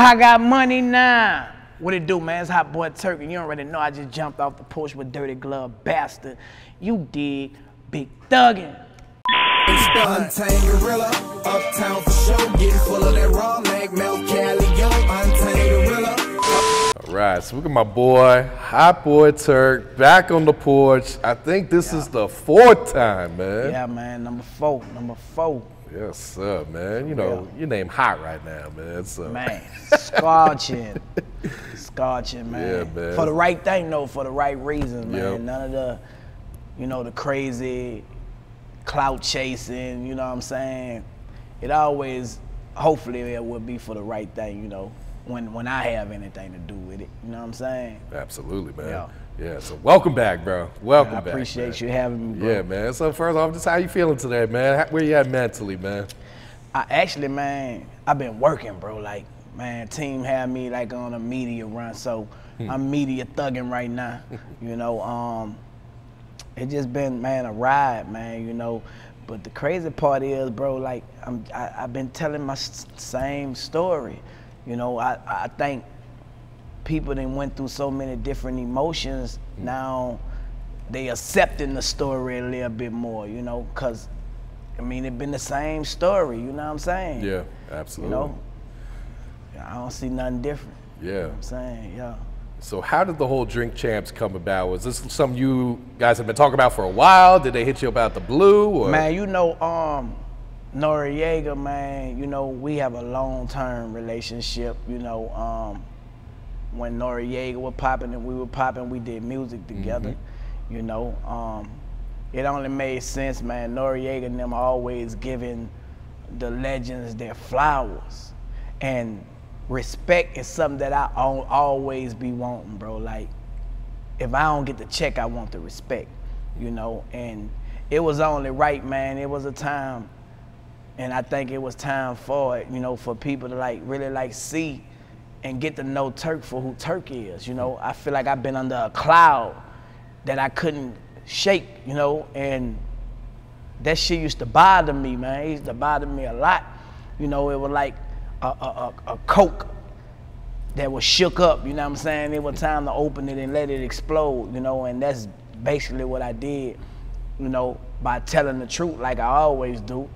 I got money now. What it do, man? It's Hot Boy Turk, and you already know I just jumped off the porch with Dirty Glove Bastard. You dig, Big Thuggin. Untamed gorilla, uptown for show, getting full of that raw leg, milk, Cali, yo, untamed gorilla. All right, so look at my boy, Hot Boy Turk, back on the porch. I think this is the 4th time, man. Yeah, man, number 4. Yes, sir, man. You know, your name hot right now, man. So. Man, scorching, man. Yeah, man. For the right thing, though, for the right reasons, man. Yep. None of the, you know, the crazy clout chasing, you know what I'm saying? It always, hopefully it will be for the right thing, you know, when I have anything to do with it, you know what I'm saying? Absolutely, man. Yeah, so welcome back, bro. Welcome back. I appreciate you having me, bro. Yeah, man. So first off, just how you feeling today, man? Where you at mentally, man? Actually, man, I've been working, bro. Like, man, team had me like on a media run, so I'm media thugging right now. You know, it just been, man, a ride, man, you know. But the crazy part is, bro, like, I've been telling my same story. You know, I think people that went through so many different emotions, now they accepting the story a little bit more, you know, because, I mean, it been the same story, you know what I'm saying? Yeah, absolutely. You know, I don't see nothing different. Yeah. You know what I'm saying, yeah. So how did the whole Drink Champs come about? Was this something you guys have been talking about for a while? Did they hit you about the blue? Or? Man, you know, Noriega, man, you know, we have a long-term relationship, you know. When Noriega was popping and we were popping, we did music together, you know. It only made sense, man. Noriega and them always giving the legends their flowers. And respect is something that I always be wanting, bro. Like, if I don't get the check, I want the respect, you know. And it was only right, man. It was a time, and I think it was time for it, you know, for people to like really like see and get to know Turk for who Turk is, you know. I feel like I've been under a cloud that I couldn't shake, you know, and that shit used to bother me, man. It used to bother me a lot. You know, it was like a Coke that was shook up, you know what I'm saying? It was time to open it and let it explode, you know, and that's basically what I did, you know, by telling the truth like I always do,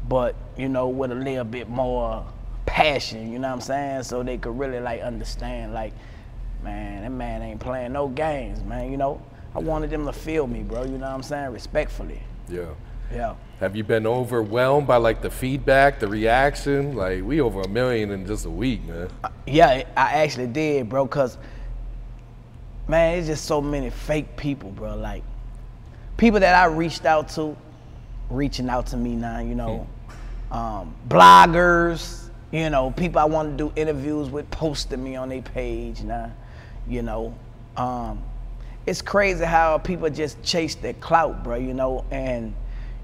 but, you know, with a little bit more passion, you know what I'm saying? So they could really like understand, like, man, that man ain't playing no games, man, you know? I wanted them to feel me, bro, you know what I'm saying? Respectfully. Yeah. Yeah. Have you been overwhelmed by like the feedback, the reaction? Like, we over 1 million in just a week, man. Yeah, I actually did, bro, cause, man, it's just so many fake people, bro. Like, people that I reached out to, reaching out to me now, you know, bloggers, you know, people I want to do interviews with posting me on their page now, you know. It's crazy how people just chase their clout, bro, you know, and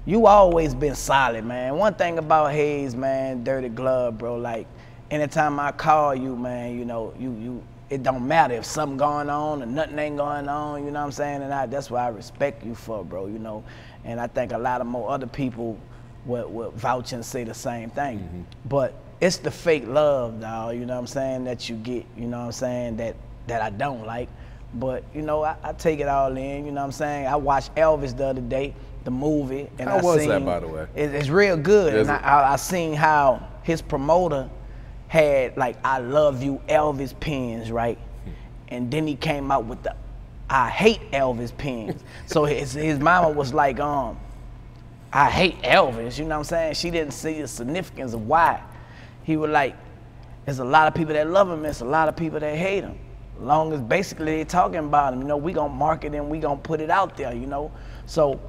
you always been solid, man. One thing about Hayes, man, Dirty Glove, bro, like, anytime I call you, man, you know, it don't matter if something going on or nothing ain't going on, you know what I'm saying? And that's what I respect you for, bro, you know. And I think a lot of more other people would vouch and say the same thing. But it's the fake love, dog, you know what I'm saying, that you get, you know what I'm saying, that I don't like. But, you know, I take it all in, you know what I'm saying? I watched Elvis the other day, the movie. And How was that, by the way? It's real good. And I seen how his promoter had, like, I love you Elvis pins, right? And then he came out with the I hate Elvis pins. So his mama was like, I hate Elvis, you know what I'm saying? She didn't see the significance of why. He was like, there's a lot of people that love him, there's a lot of people that hate him. Long as basically they talking about him, you know, we gonna market him, we gonna put it out there, you know? So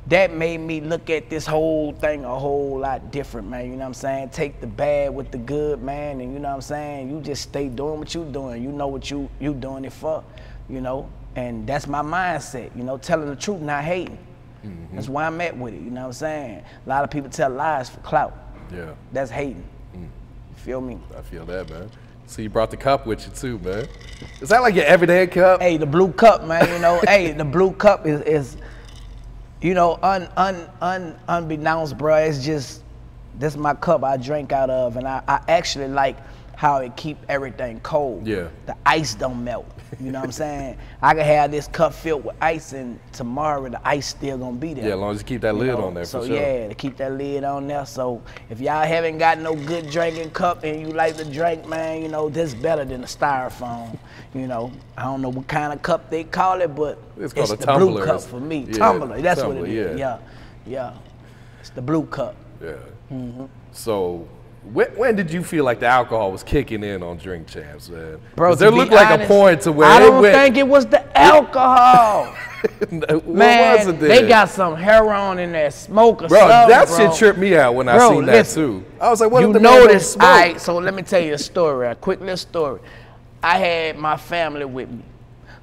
that made me look at this whole thing a whole lot different, man, you know what I'm saying? Take the bad with the good, man, and you know what I'm saying? You just stay doing what you doing. You know what you doing it for, you know? And that's my mindset, you know, telling the truth, not hating. That's why I'm at with it, you know what I'm saying? A lot of people tell lies for clout. Yeah. That's hating. You feel me? I feel that, man. So you brought the cup with you too, man. Is that like your everyday cup? Hey, the blue cup, man, you know, hey, the blue cup is you know, unbeknownst, bro, it's just, this is my cup I drink out of, and I actually like how it keep everything cold. Yeah. The ice don't melt. You know what I'm saying? I can have this cup filled with ice, and tomorrow the ice still gonna be there. Yeah, as long as you keep that lid on there, so for sure. yeah, to keep that lid on there. So if y'all haven't got no good drinking cup and you like to drink, man, you know, this better than a styrofoam. You know, I don't know what kind of cup they call it, but it's called a the tumbler. Blue cup for me. Yeah, tumbler, that's tumbler, what it is. Yeah. It's the blue cup. Yeah. So when did you feel like the alcohol was kicking in on Drink Champs, man? Bro, there looked like a point to where I don't think it was the alcohol. Man, was it then? They got some heroin in that smoke or bro, something, that bro. shit tripped me out when I seen that too. I was like, what you the notice? smoke? All right, so let me tell you a story, a quick little story. I had my family with me.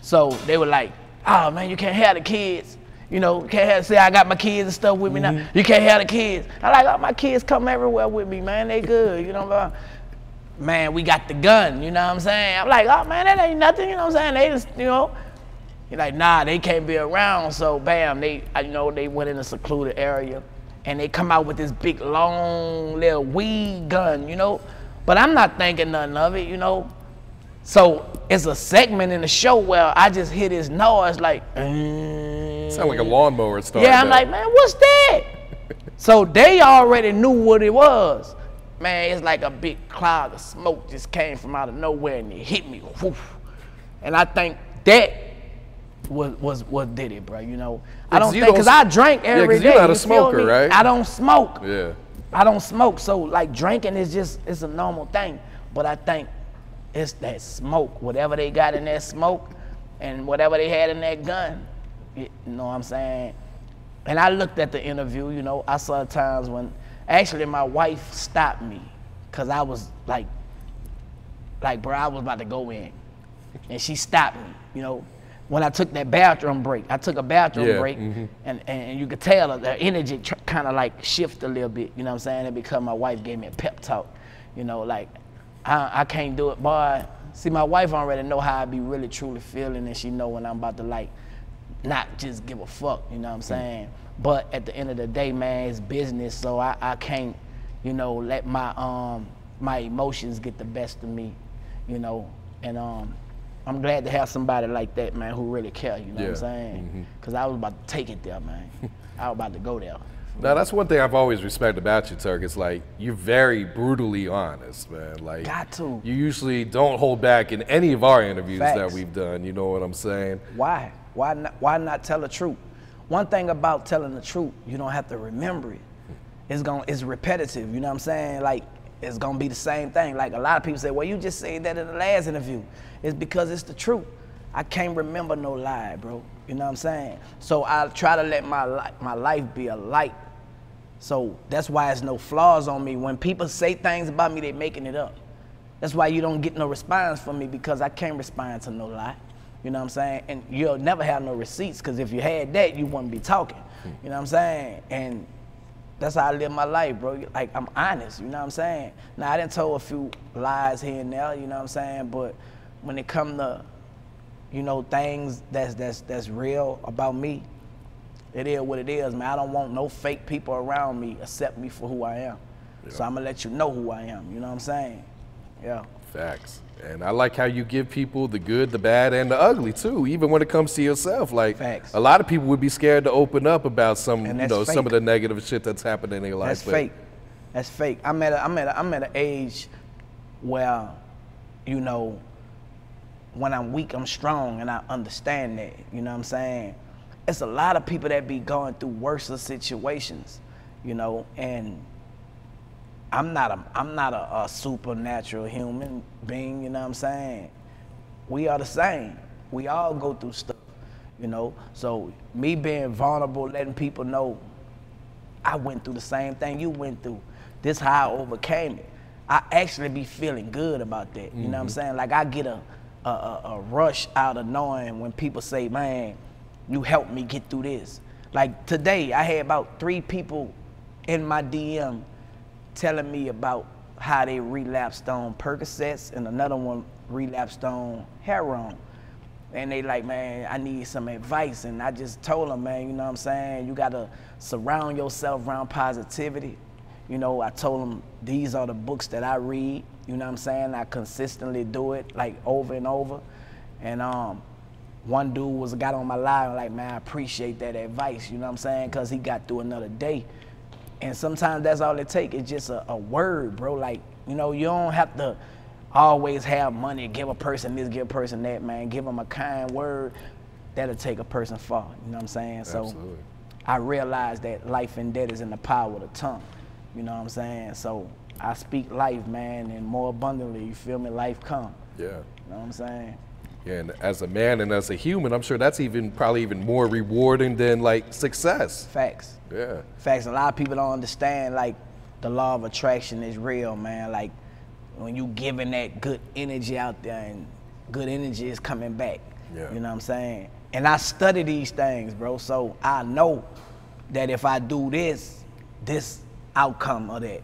So they were like, oh man, you can't have the kids. You know, can't have, say I got my kids and stuff with me now. You can't have the kids. I like, oh, my kids come everywhere with me, man. They good, you know. Man, we got the gun, you know what I'm saying? I'm like, oh man, that ain't nothing, you know what I'm saying? They just, you know. He's like, nah, they can't be around. So bam, they went in a secluded area and they come out with this big long little weed gun, you know. But I'm not thinking nothing of it, you know. So it's a segment in the show where I just hear this noise like, sound like a lawnmower started. Yeah, I'm like, man, what's that? So they already knew what it was. Man, it's like a big cloud of smoke just came from out of nowhere and it hit me. Woof. And I think that was what did it, bro. You know, I don't think, because I drink every day. You're not a smoker, right? I don't smoke. Yeah. I don't smoke. So like drinking is just, it's a normal thing. But I think it's that smoke, whatever they got in that smoke and whatever they had in that gun. You know what I'm saying? And I looked at the interview, you know, I saw times when, actually my wife stopped me because I was like, bro, I was about to go in. And she stopped me, you know. When I took that bathroom break, I took a bathroom break, and you could tell the energy kind of like shift a little bit, you know what I'm saying? And because my wife gave me a pep talk, you know, like, I can't do it, boy. See, my wife already know how I be really truly feeling, and she know when I'm about to like, not just give a fuck, you know what I'm saying? But at the end of the day, man, it's business, so I can't, you know, let my my emotions get the best of me, you know. And I'm glad to have somebody like that, man, who really care, you know what I'm saying? Because I was about to take it there, man. I was about to go there. Now, that's one thing I've always respected about you, Turk. It's like, you're very brutally honest, man. Like, got to. You usually don't hold back in any of our interviews Facts. that we've done, you know what I'm saying? Why? Why not tell the truth? One thing about telling the truth, you don't have to remember it. It's repetitive, you know what I'm saying? Like, it's gonna be the same thing. Like, a lot of people say, well, you just said that in the last interview. It's because it's the truth. I can't remember no lie, bro. You know what I'm saying? So I try to let my life be a light. So that's why there's no flaws on me. When people say things about me, they making it up. That's why you don't get no response from me, because I can't respond to no lie. You know what I'm saying? And you'll never have no receipts, because if you had that, you wouldn't be talking. You know what I'm saying? And that's how I live my life, bro. Like, I'm honest, you know what I'm saying? Now, I done told a few lies here and there, you know what I'm saying? But when it come to, you know, things that's real about me, it is what it is, man. I don't want no fake people around me accept me for who I am. Yeah. So I'm gonna let you know who I am, you know what I'm saying? Yeah. Facts. And I like how you give people the good, the bad, and the ugly too, even when it comes to yourself. Like, facts. A lot of people would be scared to open up about some, you know, fake. some of the negative shit that's happening in their life. That's fake. That's fake. I'm at an age where, you know, when I'm weak, I'm strong, and I understand that, you know what I'm saying? It's a lot of people that be going through worse situations, you know, and I'm not a supernatural human being, you know what I'm saying? We are the same. We all go through stuff, you know? So me being vulnerable, letting people know I went through the same thing you went through. This how I overcame it. I actually be feeling good about that, you know what I'm saying? Like, I get a rush out of knowing when people say, man, you helped me get through this. Like today, I had about 3 people in my DM telling me about how they relapsed on Percocets, and another one relapsed on heroin. And they like, man, I need some advice. And I just told them, man, you know what I'm saying? You gotta surround yourself around positivity. You know, I told them these are the books that I read. You know what I'm saying? I consistently do it like over and over. And one dude got on my live like, man, I appreciate that advice. You know what I'm saying? Cause he got through another day. And sometimes that's all it takes. It's just a word, bro. Like, you know, you don't have to always have money, give a person this, give a person that, man. Give them a kind word, that'll take a person far. You know what I'm saying? Absolutely. So I realized that life and death is in the power of the tongue. You know what I'm saying? So I speak life, man, and more abundantly, you feel me, life come. Yeah. You know what I'm saying? Yeah, and as a man and as a human, I'm sure that's probably even more rewarding than like success. Facts. Yeah. Facts. A lot of people don't understand, like, the law of attraction is real, man. Like, when you giving that good energy out there, and good energy is coming back. Yeah. You know what I'm saying? And I study these things, bro, so I know that if I do this outcome of that.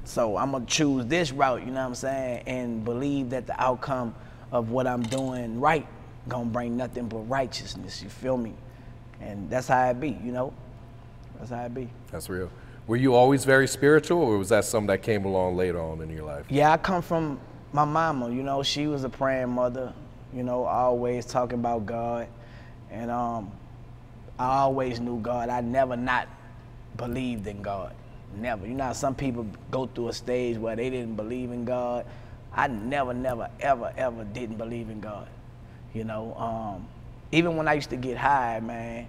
So I'm gonna choose this route, you know what I'm saying, and believe that the outcome of what I'm doing right gonna bring nothing but righteousness, you feel me? And that's how it be, you know? That's how it be. That's real. Were you always very spiritual, or was that something that came along later on in your life? Yeah, I come from my mama, you know, she was a praying mother, you know, always talking about God. And I always knew God. I never not believed in God. Never. You know how some people go through a stage where they didn't believe in God? I never, ever didn't believe in God. You know, even when I used to get high, man,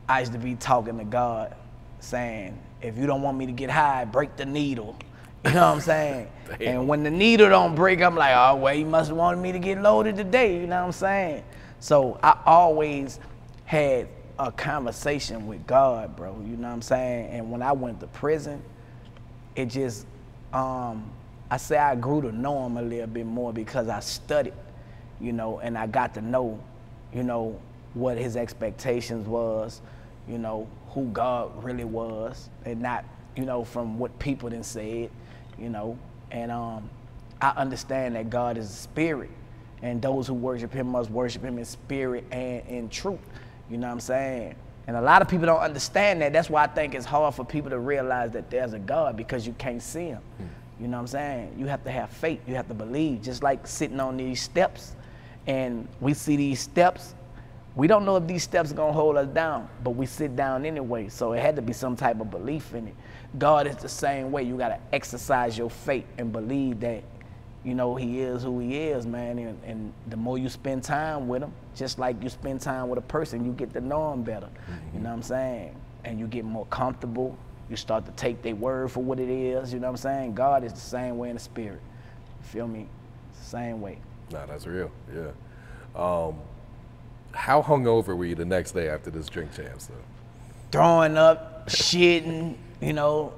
I used to be talking to God, saying, if you don't want me to get high, break the needle. You know what I'm saying? And when the needle don't break, I'm like, oh, well, he must have wanted me to get loaded today. You know what I'm saying? So I always had a conversation with God, bro. You know what I'm saying? And when I went to prison, it just, I say I grew to know him a little bit more because I studied, you know, and I got to know, you know, what his expectations was, you know, who God really was, and not, you know, from what people done said, you know. And I understand that God is a spirit, and those who worship him must worship him in spirit and in truth. You know what I'm saying? And a lot of people don't understand that. That's why I think it's hard for people to realize that there's a God, because you can't see him. You know what I'm saying? You have to have faith. You have to believe. Just like sitting on these steps, and we see these steps. We don't know if these steps are going to hold us down, but we sit down anyway. So it had to be some type of belief in it. God is the same way. You got to exercise your faith and believe that, you know, he is who he is, man. And the more you spend time with him, just like you spend time with a person, you get to know him better. You know what I'm saying? And you get more comfortable. You start to take their word for what it is. You know what I'm saying? God is the same way in the spirit. You feel me? It's the same way. Nah, that's real. Yeah. How hungover were you the next day after this drink champs, though? Throwing up, shitting, you know.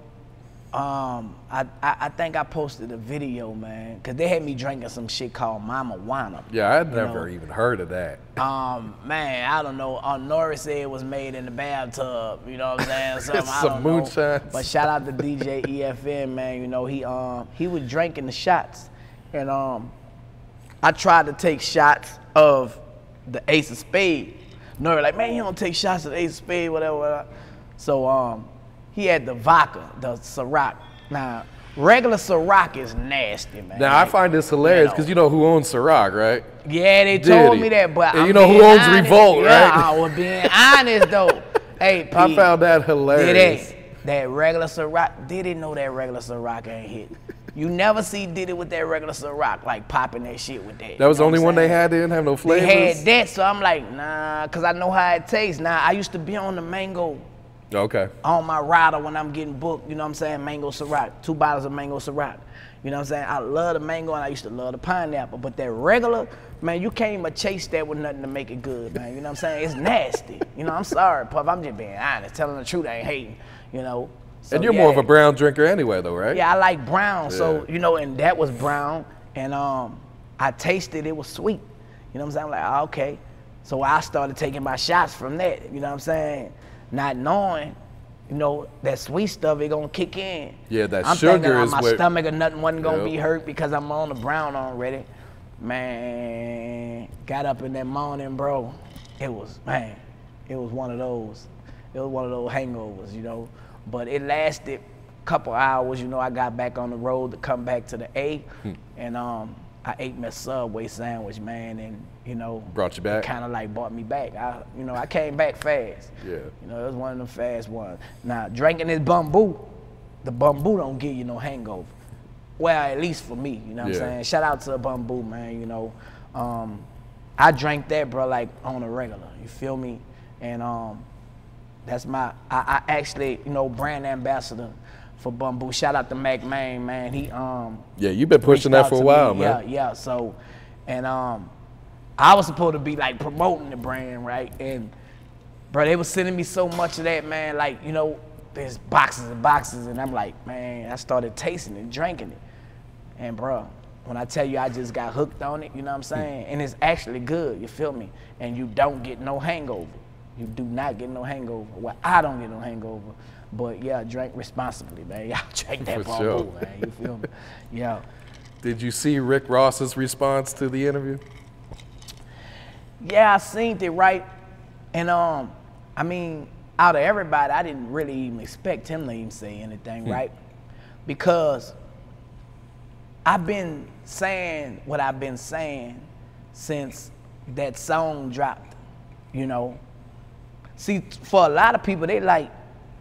I think I posted a video, man, because they had me drinking some shit called Mama Wana. Yeah, I'd never even heard of that. Man, I don't know. Norris said it was made in the bathtub, you know what I'm saying? Something, I Some don't moonshine. know. But shout out to DJ EFN, man. You know, he was drinking the shots. And I tried to take shots of the Ace of Spades. Norris like, man, you don't take shots of the Ace of Spades, whatever. So he had the vodka, the Ciroc. Now, regular Ciroc is nasty, man. Now, I find this hilarious because you know who owns Ciroc, right? Yeah, they told Diddy. me that, but and you know who owns Revolt, yeah, right? I was being honest, though. Hey, P, I found that hilarious. that regular Ciroc, Diddy know that regular Ciroc ain't hit. You never see Diddy with that regular Ciroc, like popping that shit with that. That was the only one they had. had. They didn't have no flavors? They had that, so I'm like, nah, because I know how it tastes. Now, I used to be on the mango. Okay. On my rider when I'm getting booked, you know what I'm saying, mango Ciroc, 2 bottles of mango Ciroc. You know what I'm saying? I love the mango and I used to love the pineapple, but that regular, man, you can't even chase that with nothing to make it good, man. You know what I'm saying? It's nasty. You know, I'm sorry, Puff, I'm just being honest, telling the truth, I ain't hating, you know. So, And you're more of a brown drinker anyway, though, right? Yeah, I like brown, so, you know, and that was brown, and I tasted it was sweet. You know what I'm saying? I'm like, oh, okay. So I started taking my shots from that, you know what I'm saying? Not knowing, you know, that sweet stuff, it gonna kick in. Yeah, that I'm sugar thinking is my what... stomach or nothing wasn't gonna be hurt because I'm on the brown already. Man, got up in that morning, bro. It was one of those. It was one of those hangovers, you know. But it lasted couple hours, you know, I got back on the road to come back to the A, and I ate my Subway sandwich, man, and you know, brought you back. Kind of like brought me back. I came back fast. Yeah. You know, it was one of them fast ones. Now drinking this bamboo, the bamboo don't give you no hangover. Well, at least for me, you know what I'm saying? Shout out to the bamboo, man. You know, I drank that, bro, like on a regular. You feel me? And that's my. I actually, you know, brand ambassador for bamboo. Shout out to Mac Main, man. He yeah, you've been pushing that for a while, man. Yeah. So, and I was supposed to be like promoting the brand, right? And bro, they was sending me so much of that, man. Like, you know, there's boxes and boxes, and I'm like, man, I started tasting it, drinking it, and bro, when I tell you I just got hooked on it, you know what I'm saying? And it's actually good, you feel me? And you don't get no hangover. You do not get no hangover. Well, I don't get no hangover. But yeah, drink responsibly, man. Y'all drink that bamboo, man. You feel me? Yeah. Did you see Rick Ross's response to the interview? Yeah, I seen it, right? And I mean, out of everybody, I didn't really even expect him to even say anything, right? Because I've been saying what I've been saying since that song dropped, you know? See, for a lot of people, they like,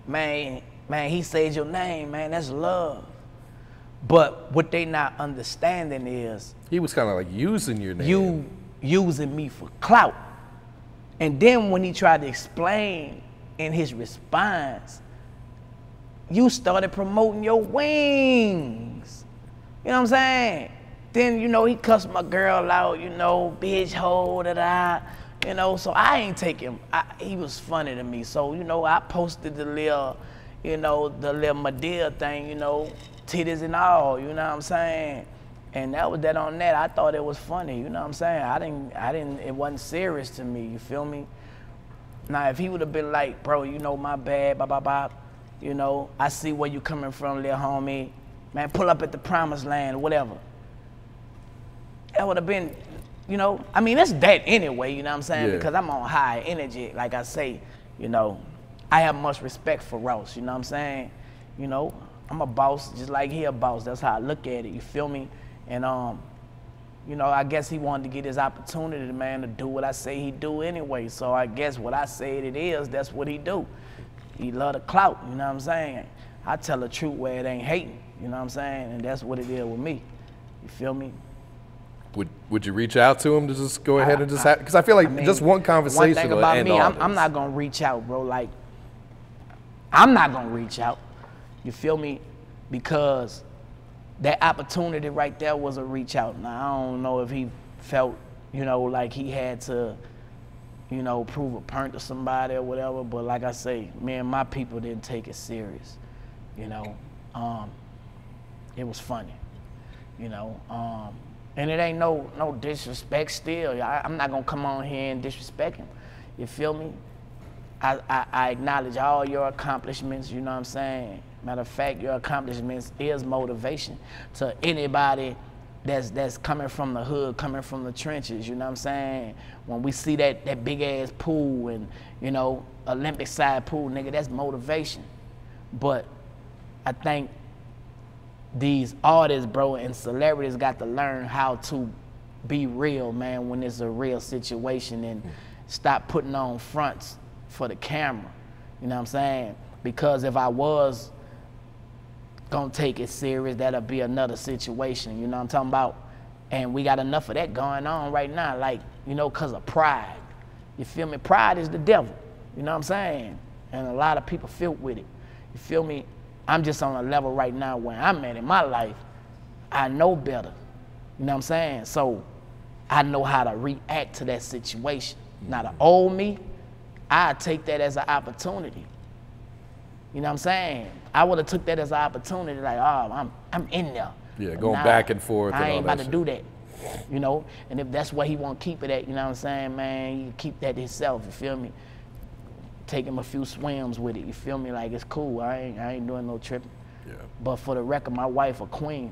man, he said your name, man, that's love. But what they not understanding is he was kind of like using your name. You using me for clout. And then when he tried to explain in his response, you started promoting your wings. You know what I'm saying? Then, you know, he cussed my girl out, you know, bitch, hoe, da-da. You know, so I ain't taking, he was funny to me. So, you know, I posted the little, you know, the little Madea thing, you know, titties and all, you know what I'm saying? And that was that on that. I thought it was funny, you know what I'm saying? I didn't, it wasn't serious to me, you feel me? Now, if he would have been like, bro, you know, my bad, blah, blah, blah, you know, I see where you coming from, little homie. Man, pull up at the promised land, whatever. That would have been, you know, I mean, it's that anyway, you know what I'm saying? Yeah. Because I'm on high energy, like I say, you know. I have much respect for Ross, you know what I'm saying? You know, I'm a boss just like he a boss. That's how I look at it, you feel me? And, you know, I guess he wanted to get his opportunity, man, to do what I say he do anyway. So I guess what I say it is, that's what he do. He love the clout, you know what I'm saying? I tell the truth where it ain't hating, you know what I'm saying? And that's what it is with me, you feel me? Would you reach out to him to just go ahead and just have, because I feel like just one conversation. One thing about me, I'm not gonna reach out, bro. Like, I'm not gonna reach out, you feel me? Because that opportunity right there was a reach out. Now, I don't know if he felt, you know, like he had to, you know, prove a point to somebody or whatever, but like I say, me and my people didn't take it serious, you know? It was funny, you know? And it ain't no disrespect still. I'm not gonna come on here and disrespect him. You feel me? I acknowledge all your accomplishments, you know what I'm saying? Matter of fact, your accomplishments is motivation to anybody that's coming from the hood, coming from the trenches, you know what I'm saying? When we see that big ass pool and, you know, Olympic side pool, nigga, that's motivation. But I think these artists, bro, and celebrities got to learn how to be real, man, when it's a real situation, and stop putting on fronts for the camera, you know what I'm saying? Because if I was gonna take it serious, that'll be another situation, you know what I'm talking about? And we got enough of that going on right now, like, you know, cause of pride. You feel me? Pride is the devil, you know what I'm saying? And a lot of people feel with it, you feel me? I'm just on a level right now where I'm at in my life. I know better, you know what I'm saying? So I know how to react to that situation. Now the old me, I take that as an opportunity. You know what I'm saying? I would have took that as an opportunity, like, oh, I'm in there. Yeah, going back and forth. I and ain't all about to do that, you know? And if that's where he want to keep it at, you know what I'm saying, man, you keep that himself, you feel me? Take him a few swims with it, you feel me? Like, it's cool, I ain't doing no tripping. Yeah. But for the record, my wife a queen.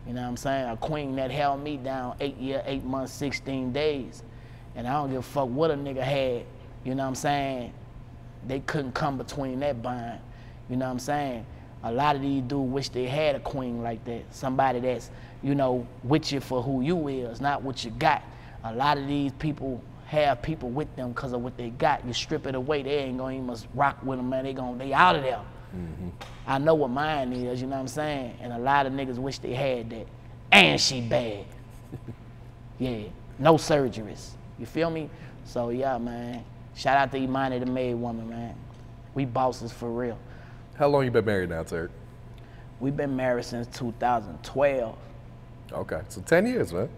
You know what I'm saying? A queen that held me down 8 years, 8 months, 16 days. And I don't give a fuck what a nigga had, you know what I'm saying? They couldn't come between that bond, you know what I'm saying? A lot of these dudes wish they had a queen like that. Somebody that's, you know, with you for who you is, not what you got. A lot of these people have people with them because of what they got. You strip it away, they ain't gonna even rock with them, man. They out of there. I know what mine is, you know what I'm saying? And a lot of niggas wish they had that. And she bad. Yeah, no surgeries. You feel me? So yeah, man. Shout out to Imani, the maid woman, man. We bosses for real. How long you been married now, Turk? We've been married since 2012. Okay, so 10 years, man.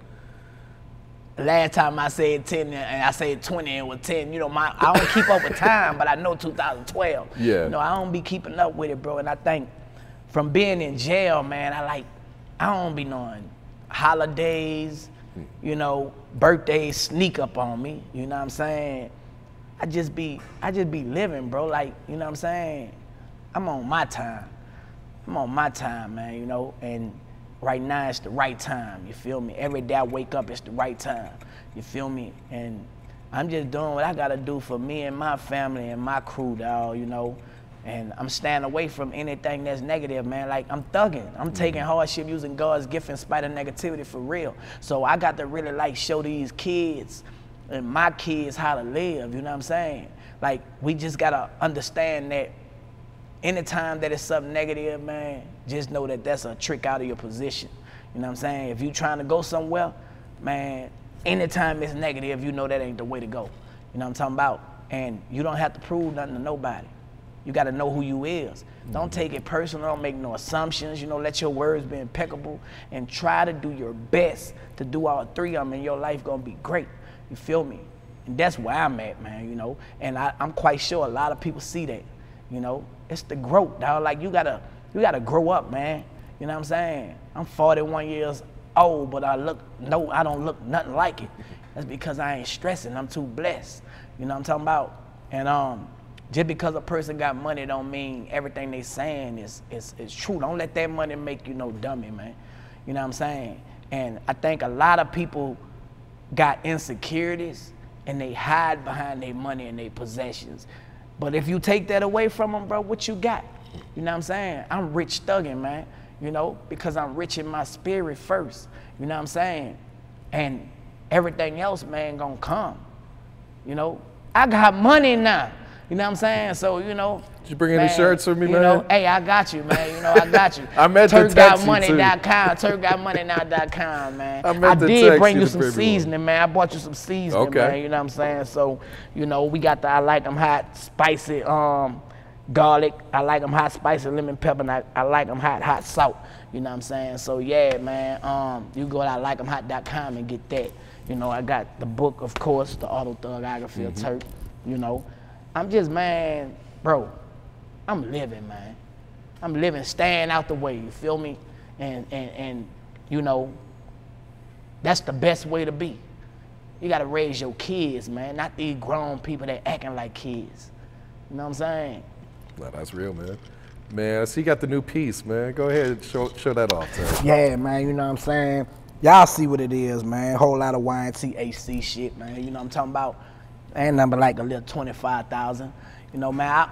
Last time I said 10 and I said 20 and it was 10, you know, I don't keep up with time, but I know 2012. Yeah. You know, I don't be keeping up with it, bro. And I think from being in jail, man, I don't be knowing holidays, you know, birthdays sneak up on me, you know what I'm saying? I just be living, bro, like, you know what I'm saying? I'm on my time. I'm on my time, man, you know, and right now it's the right time, you feel me? Every day I wake up, it's the right time, you feel me? And I'm just doing what I gotta do for me and my family and my crew, dawg, you know? And I'm staying away from anything that's negative, man. Like, I'm thugging. I'm taking hardship, using God's gift in spite of negativity for real. So I got to really, like, show these kids and my kids how to live, you know what I'm saying? Like, we just got to understand that anytime that it's something negative, man, just know that that's a trick out of your position. You know what I'm saying? If you trying to go somewhere, man, anytime it's negative, you know that ain't the way to go. You know what I'm talking about? And you don't have to prove nothing to nobody. You got to know who you is. Don't take it personal. Don't make no assumptions. You know, let your words be impeccable and try to do your best to do all three of them, and your life gonna be great. You feel me? And that's where I'm at, man, you know? And I'm quite sure a lot of people see that, you know? It's the growth, dog. Like, you gotta grow up, man. You know what I'm saying? I'm 41 years old, but I don't look nothing like it. That's because I ain't stressing. I'm too blessed. You know what I'm talking about? And just because a person got money don't mean everything they saying is true. Don't let that money make you no dummy, man. You know what I'm saying? And I think a lot of people got insecurities and they hide behind their money and their possessions. But if you take that away from them, bro, what you got? You know what I'm saying? I'm rich thugging, man, you know, because I'm rich in my spirit first. You know what I'm saying? And everything else, man, gonna come. You know, I got money now. You know what I'm saying? So, you know. Did you bring any shirts for me, man? You know, hey, I got you, man. You know, I got you. I meant to text you, too. TurkGotMoney.com, man. I did bring you some seasoning, man. I bought you some seasoning, man. You know what I'm saying? So, you know, we got the I like them hot, spicy garlic. I like them hot, spicy lemon pepper. And I like them hot salt. You know what I'm saying? So, yeah, man. You go to ILikeThem.com and get that. You know, I got the book, of course, the autobiography of Turk, you know. I'm just, man, bro, I'm living, man. I'm living, staying out the way, you feel me? And you know, that's the best way to be. You gotta raise your kids, man, not these grown people that acting like kids. You know what I'm saying? Well, that's real, man. Man, I see you got the new piece, man. Go ahead and show that off, Turk. Yeah, man, you know what I'm saying? Y'all see what it is, man. Whole lot of YNTAC shit, man. You know what I'm talking about? Ain't nothing but like a little 25,000. You know, man,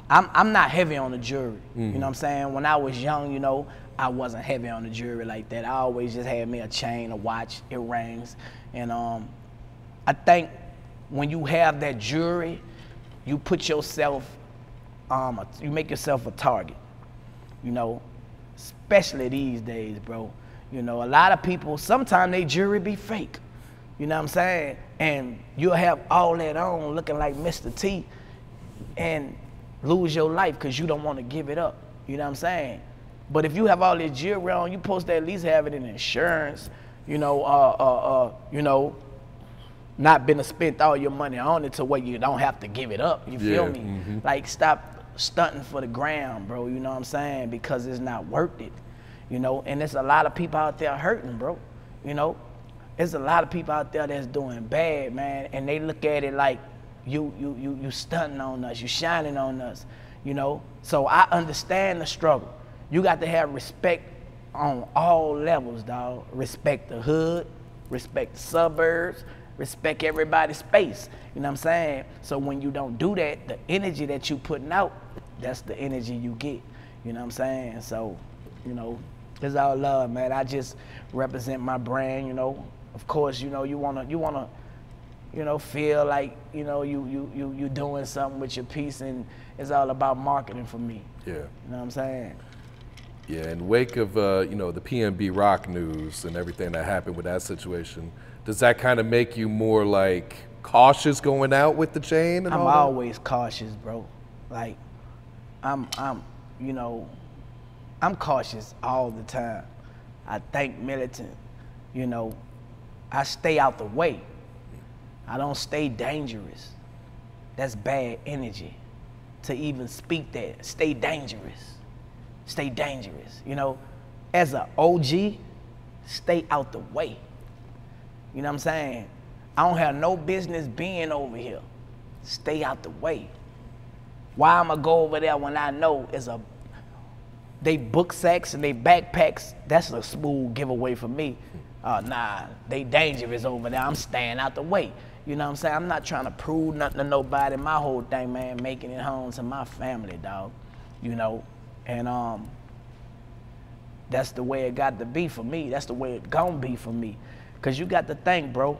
I'm not heavy on the jewelry. You know what I'm saying? When I was young, you know, I wasn't heavy on the jewelry like that. I always just had me a chain, a watch, earrings. And I think when you have that jewelry, you put yourself, you make yourself a target, you know, especially these days, bro. You know, a lot of people, sometimes they jewelry be fake. You know what I'm saying? And you'll have all that on looking like Mr. T and lose your life because you don't want to give it up. You know what I'm saying? But if you have all this jewelry on, you're supposed to at least have it in insurance, you know, not been to spend all your money on it to where you don't have to give it up. You feel me? Like, stop stunting for the gram, bro. You know what I'm saying? Because it's not worth it. You know, and there's a lot of people out there hurting, bro. You know? There's a lot of people out there that's doing bad, man, and they look at it like you stunting on us, you shining on us, you know? So I understand the struggle. You got to have respect on all levels, dog. Respect the hood, respect the suburbs, respect everybody's space, you know what I'm saying? So when you don't do that, the energy that you putting out, that's the energy you get. You know what I'm saying? So, you know, it's all love, man. I just represent my brand, you know. Of course, you know, you wanna, you know, feel like, you know, you doing something with your piece, and it's all about marketing for me. Yeah. You know what I'm saying? Yeah, in wake of, you know, the PNB Rock news and everything that happened with that situation, does that kind of make you more like cautious going out with the chain and I'm all that? always cautious, bro. Like, you know, I'm cautious all the time. I think militant, you know, I stay out the way. I don't stay dangerous. That's bad energy to even speak that. Stay dangerous. Stay dangerous. You know, as an OG, stay out the way. You know what I'm saying? I don't have no business being over here. Stay out the way. Why I'ma go over there when I know they book sacks and they backpacks? That's a smooth giveaway for me. Nah, they dangerous over there. I'm staying out the way. You know what I'm saying? I'm not trying to prove nothing to nobody. My whole thing, man, making it home to my family, dog. You know, and that's the way it got to be for me. That's the way it gonna be for me. Cause you got to think, bro.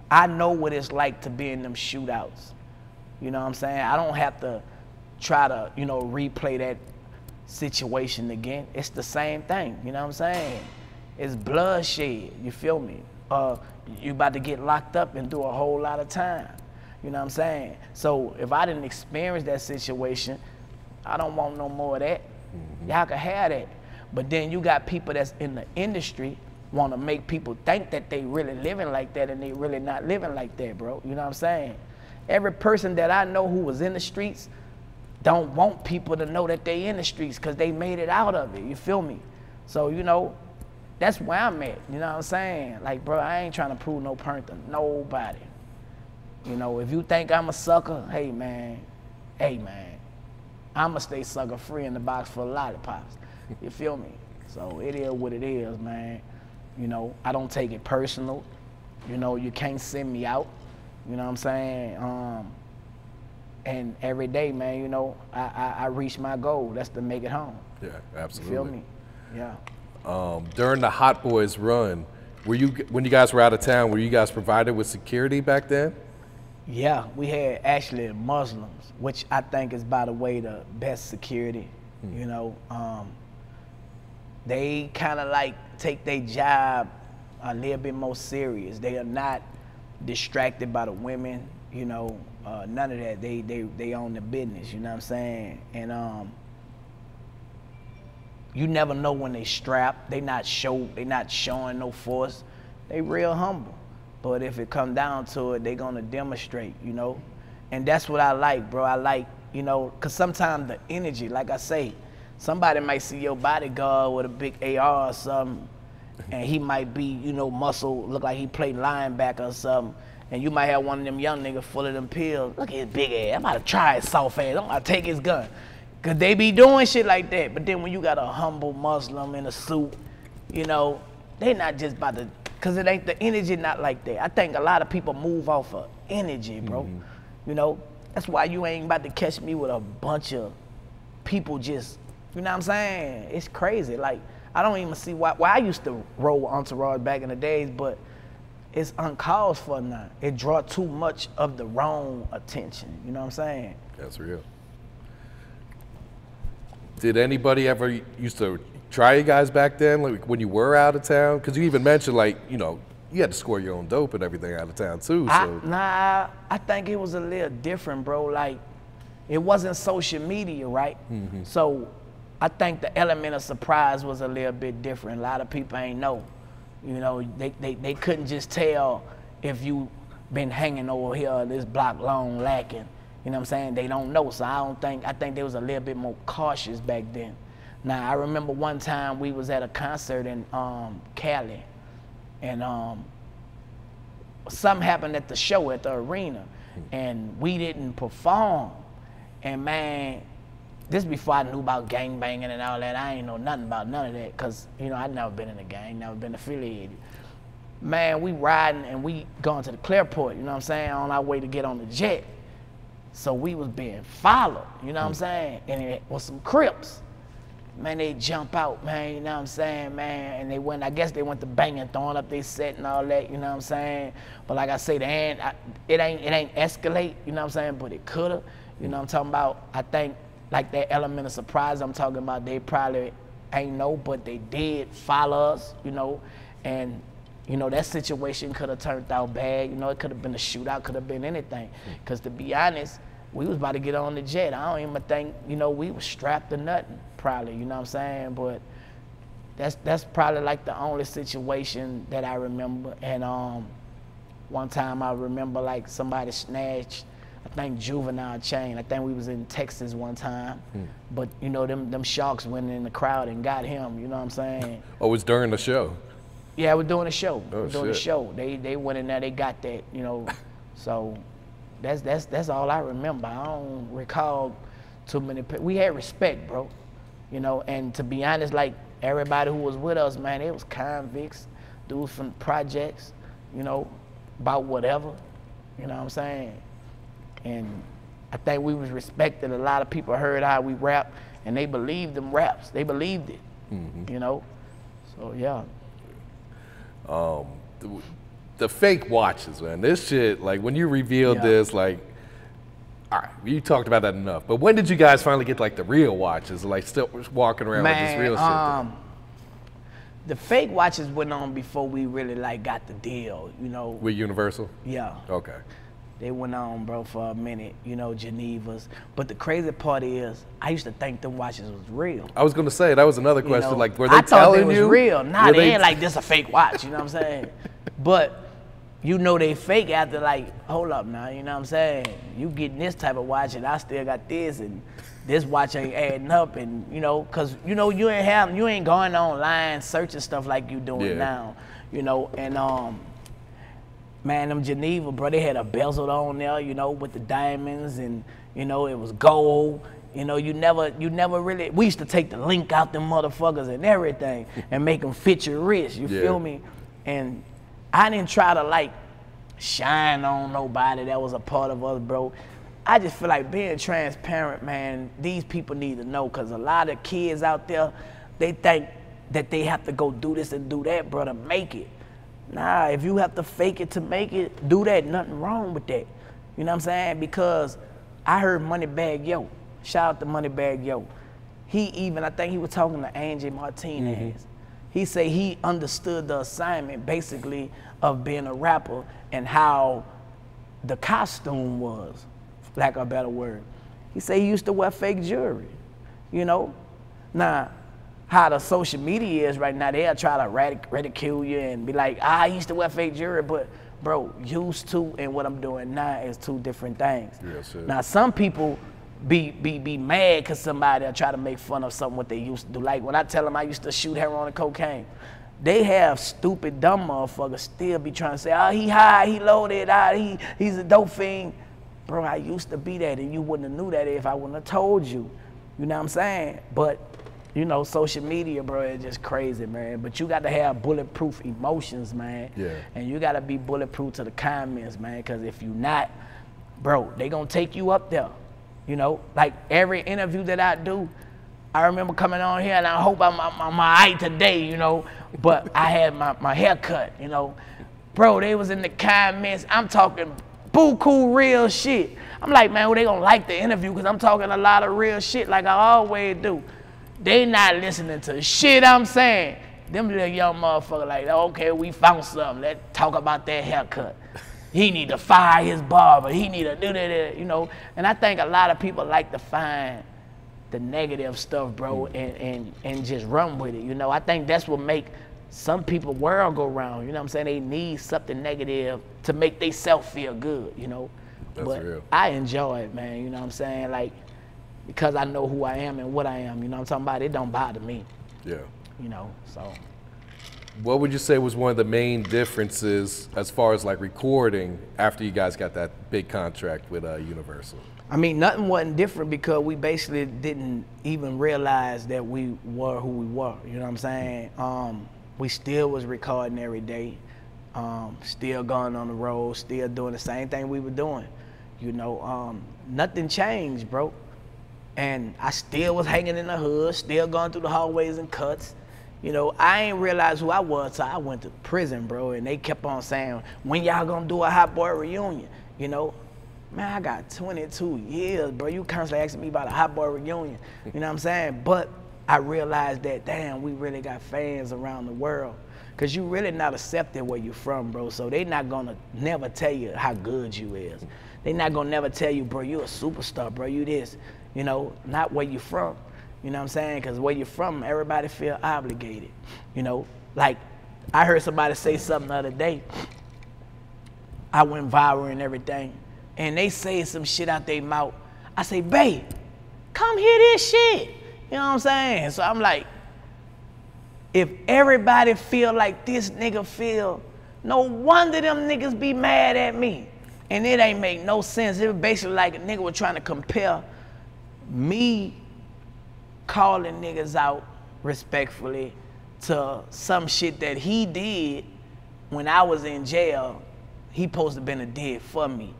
I know what it's like to be in them shootouts. You know what I'm saying? I don't have to try to, you know, replay that situation again. It's the same thing, you know what I'm saying? It's bloodshed, you feel me? You about to get locked up and do a whole lot of time, you know what I'm saying? So if I didn't experience that situation, I don't want no more of that. Y'all can have that. But then you got people that's in the industry want to make people think that they really living like that, and they really not living like that, bro. You know what I'm saying? Every person that I know who was in the streets don't want people to know that they in the streets because they made it out of it, you feel me? So, you know, that's where I'm at, you know what I'm saying? Like, bro, I ain't trying to prove no point to nobody. You know, if you think I'm a sucker, hey, man, I'ma stay sucker free in the box for lollipops, you feel me? So it is what it is, man. You know, I don't take it personal. You know, you can't send me out. You know what I'm saying? And every day, man, you know, I reach my goal. That's to make it home. Yeah, absolutely. You feel me? Yeah. During the Hot Boys run, when you guys were out of town, were you guys provided with security back then? Yeah, we had actually Muslims, which I think is, by the way, the best security. You know, they kind of like take their job a little bit more serious. They are not distracted by the women, you know, none of that. They own the business, you know what I'm saying? And you never know when they strapped. They not showing no force. They real humble. But if it come down to it, they gonna demonstrate, you know? And that's what I like, bro. I like, you know, cause sometimes the energy, like I say, somebody might see your bodyguard with a big AR or something, and he might be, you know, muscle, look like he played linebacker or something, and you might have one of them young niggas full of them pills. Look at his big ass. I'm about to try his soft ass. I'm about to take his gun. Cause they be doing shit like that. But then when you got a humble Muslim in a suit, you know, they not just about to, cause it ain't, the energy not like that. I think a lot of people move off of energy, bro. You know, that's why you ain't about to catch me with a bunch of people just, you know what I'm saying? It's crazy. Like, I don't even see why I used to roll with Entourage back in the days, but it's uncalled for now. It draw too much of the wrong attention. You know what I'm saying? That's real. Did anybody ever used to try you guys back then, like when you were out of town? Because you even mentioned, like, you know, you had to score your own dope and everything out of town too. So. Nah, I think it was a little different, bro. Like, it wasn't social media, right? So I think the element of surprise was a little bit different. A lot of people ain't know. You know, they couldn't just tell if you been hanging over here this block long lacking. You know what I'm saying? They don't know. So I think they was a little bit more cautious back then. Now, I remember one time we was at a concert in Cali, and something happened at the show at the arena, and we didn't perform. And man, this before I knew about gang banging and all that. I ain't know nothing about none of that, because, you know, I'd never been in a gang, never been affiliated. Man, we riding and we going to the Clearport, you know what I'm saying, on our way to get on the jet. So we was being followed, you know what I'm saying? And it was some Crips. man, they jump out, man, you know what I'm saying, man, and they went, I guess they went to banging, throwing up their set and all that, you know what I'm saying, but like I say, it ain't escalate, you know what I'm saying, but it coulda, you know what I'm talking about. I think, like that element of surprise I'm talking about, they probably ain't know, but they did follow us, you know, and, you know, that situation could have turned out bad, you know, it could have been a shootout, could have been anything, because to be honest, we was about to get on the jet. I don't even think, you know, we was strapped to nothing, probably, you know what I'm saying? But that's probably like the only situation that I remember. And one time I remember like somebody snatched, I think juvenile chain. I think we was in Texas one time, but you know, them sharks went in the crowd and got him, you know what I'm saying? Oh, it was during the show? Yeah, we're doing a show. Oh, we're doing a show. They went in there, they got that, you know, so. That's all I remember. I don't recall too many. We had respect, bro. You know, and to be honest, like everybody who was with us, man, it was convicts, dudes from projects, you know, about whatever. You know what I'm saying? And I think we was respected. A lot of people heard how we rap, and they believed them raps. They believed it. You know, so yeah. The fake watches, man. This shit, like when you revealed this, like, all right, you talked about that enough. But when did you guys finally get like the real watches, like still walking around with this real shit? The fake watches went on before we really like got the deal, you know. With Universal? Yeah. Okay. They went on, bro, for a minute, you know, Geneva's. But the crazy part is, I used to think them watches was real. I was gonna say, that was another question. You know, like, were they telling you? I thought they was real. Nah, they ain't like, this a fake watch, you know what I'm saying? But you know they fake after like, hold up now, you know what I'm saying? You getting this type of watch and I still got this, and this watch ain't adding up, and you know, cause you know you ain't going online searching stuff like you doing now, you know, and man, them Geneva, bro, they had a bezel on there, you know, with the diamonds, and you know, it was gold. You know, you never really, we used to take the link out them motherfuckers and everything and make them fit your wrist, you feel me? And I didn't try to like shine on nobody that was a part of us, bro. I just feel like being transparent, man, these people need to know, because a lot of kids out there, they think that they have to go do this and do that, bro, to make it. Nah, if you have to fake it to make it, do that, nothing wrong with that. You know what I'm saying? Because I heard Moneybagg Yo, shout out to Moneybagg Yo. I think he was talking to Angie Martinez. He said he understood the assignment, basically, of being a rapper and how the costume was, for lack of a better word. He said he used to wear fake jewelry, you know? Now, how the social media is right now, they'll try to ridicule you and be like, I used to wear fake jewelry, but bro, used to and what I'm doing now is two different things. Yes, sir. Now, some people be mad because somebody will try to make fun of something what they used to do. Like when I tell them I used to shoot heroin and cocaine, they have stupid, dumb motherfuckers still be trying to say, oh, he high, he loaded, he's a dope fiend. Bro, I used to be that, and you wouldn't have knew that if I wouldn't have told you. You know what I'm saying? But, you know, social media, bro, it's just crazy, man. But you got to have bulletproof emotions, man. Yeah. And you got to be bulletproof to the comments, man, because if you not, bro, they going to take you up there. You know, like every interview that I do, I remember coming on here, and I hope I'm all right today, you know, but I had my hair cut, you know. Bro, they was in the comments, I'm talking buku real shit. I'm like, man, well, they gonna like the interview because I'm talking a lot of real shit like I always do. They not listening to shit I'm saying. Them little young motherfuckers like, okay, we found something, let's talk about that haircut. He need to fire his barber. He need to do that, you know. And I think a lot of people like to find the negative stuff, bro, and just run with it. You know, I think that's what make some people world go round. You know what I'm saying? They need something negative to make they self feel good, you know. But real. I enjoy it, man. You know what I'm saying? Like, because I know who I am and what I am. You know what I'm talking about? It don't bother me. Yeah. You know, so. What would you say was one of the main differences as far as like recording after you guys got that big contract with Universal? I mean, nothing wasn't different because we basically didn't even realize that we were who we were. You know what I'm saying? We still was recording every day, still going on the road, still doing the same thing we were doing. You know, nothing changed, bro. And I still was hanging in the hood, still going through the hallways and cuts. You know, I ain't realized who I was till I went to prison, bro. And they kept on saying, when y'all gonna do a Hot Boy reunion? You know, man, I got 22 years, bro. You constantly asking me about a Hot Boy reunion. You know what I'm saying? But I realized that, damn, we really got fans around the world. Cause you really not accepted where you from, bro. So they not gonna never tell you how good you is. They not gonna never tell you, bro, you a superstar, bro, you this. You know, not where you from. You know what I'm saying? Cause where you from, everybody feel obligated. You know, like I heard somebody say something the other day. I went viral and everything. And they say some shit out their mouth. I say, babe, come hear this shit. You know what I'm saying? So I'm like, if everybody feel like this nigga feel, no wonder them niggas be mad at me. And it ain't make no sense. It was basically like a nigga was trying to compare me calling niggas out respectfully to some shit that he did when I was in jail. He supposed to been a did for me.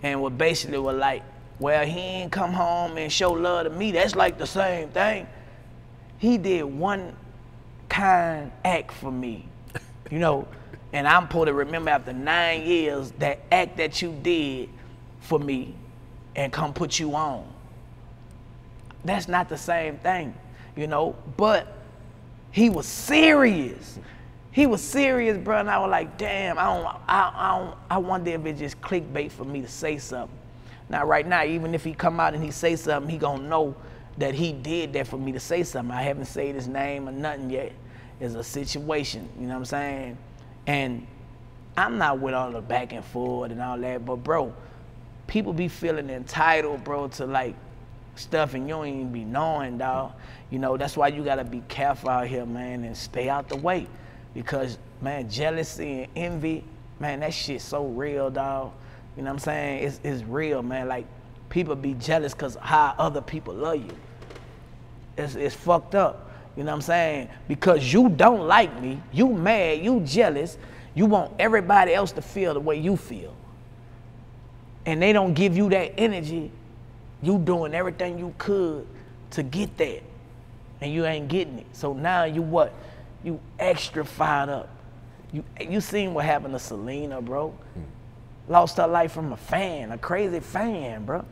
And what basically was like, well, he ain't come home and show love to me. That's like the same thing. He did one kind act for me, you know, and I'm supposed to remember after 9 years that act that you did for me and come put you on. That's not the same thing, you know, but he was serious. He was serious, bro, and I was like, damn, I wonder if it's just clickbait for me to say something. Now, right now, even if he come out and he say something, he gonna know that he did that for me to say something. I haven't said his name or nothing yet. It's a situation, you know what I'm saying? And I'm not with all the back and forth and all that, but bro, people be feeling entitled, bro, to like stuff and you don't even be knowing, dog. You know, that's why you gotta be careful out here, man, and stay out the way. Because, man, jealousy and envy, man, that shit's so real, dog. You know what I'm saying? It's real, man. Like, people be jealous because how other people love you. It's fucked up. You know what I'm saying? Because you don't like me, you mad, you jealous, you want everybody else to feel the way you feel. And they don't give you that energy, you doing everything you could to get that. And you ain't getting it. So now you what? You extra fired up. You seen what happened to Selena, bro? Lost her life from a fan, a crazy fan, bro.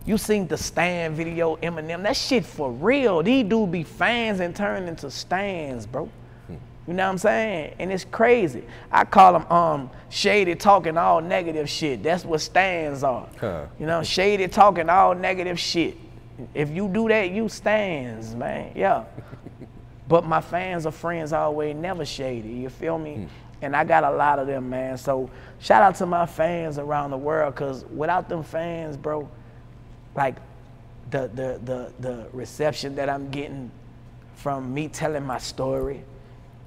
You seen the Stan video, Eminem, that shit for real. These dudes be fans and turn into stans, bro. You know what I'm saying? And it's crazy. I call them shady talking all negative shit. That's what stans are. You know, shady talking all negative shit. If you do that, you stans, man, yeah. But my fans are friends always, never shady, you feel me? And I got a lot of them, man. So shout out to my fans around the world, cause without them fans, bro, like the reception that I'm getting from me telling my story,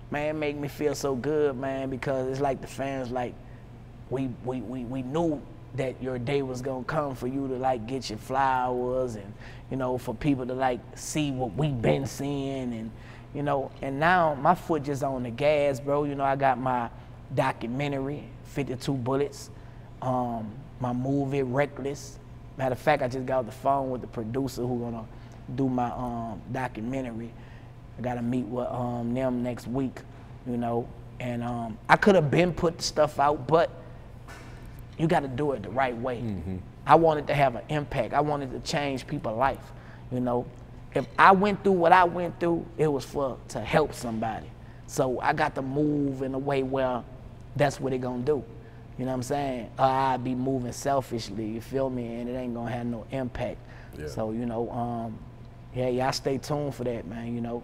man, make me feel so good, man, because it's like the fans, like, we knew that your day was gonna come for you to like get your flowers and, you know, for people to like see what we've been seeing and, you know, and now my foot just on the gas, bro. You know, I got my documentary, 52 Bullets, my movie, Reckless. Matter of fact, I just got off the phone with the producer who gonna do my documentary. I gotta meet with them next week, you know, and I could have been put stuff out, but you gotta do it the right way. I wanted to have an impact. I wanted to change people's life, you know. If I went through what I went through, it was to help somebody. So I got to move in a way where that's what it gonna do. You know what I'm saying? I'd be moving selfishly, you feel me? And it ain't gonna have no impact. Yeah. So, you know, yeah, y'all stay tuned for that, man, you know.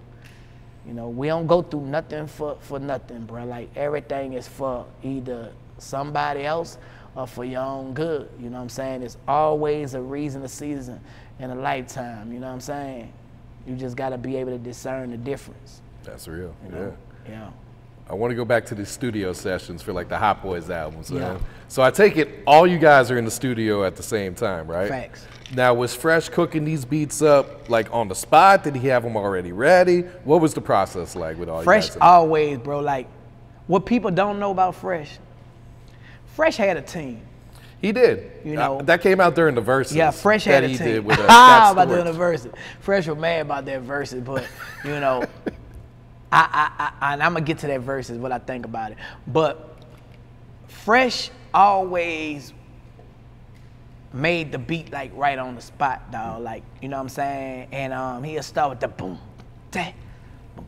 You know, we don't go through nothing for nothing, bro. Like, everything is for either somebody else or for your own good, you know what I'm saying? It's always a reason, a season, and a lifetime, you know what I'm saying? You just gotta be able to discern the difference. That's real, you know? Yeah. I want to go back to the studio sessions for like the Hot Boys albums. Yeah. So I take it all you guys are in the studio at the same time, right? Facts. Now, was Fresh cooking these beats up like on the spot? Did he have them already ready? What was the process like with all Fresh you guys? Always, bro. Like, what people don't know about Fresh, Fresh had a team. He did. You know, that came out during the Verzuz. Yeah, Fresh had a team. He did with Scott about doing Storch. the Verzuz. Fresh was mad about that Verzuz, but you know, and I'm gonna get to that Verzuz, what I think about it. But Fresh always made the beat like right on the spot, dog. Like, you know what I'm saying? And he'll start with the boom, tat,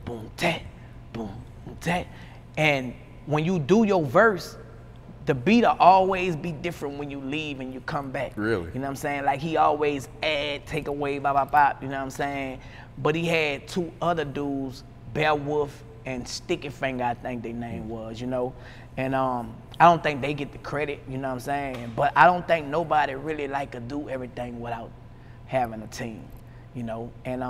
boom, tat, boom, tat. And when you do your verse, the beat'll always be different when you leave and you come back. Really? You know what I'm saying? Like he always add, take away, bop, bop, bop, you know what I'm saying? But he had two other dudes, Beowulf and Sticky Finger, I think their name was, you know? And I don't think they get the credit, you know what I'm saying? But I don't think nobody really like could do everything without having a team, you know? And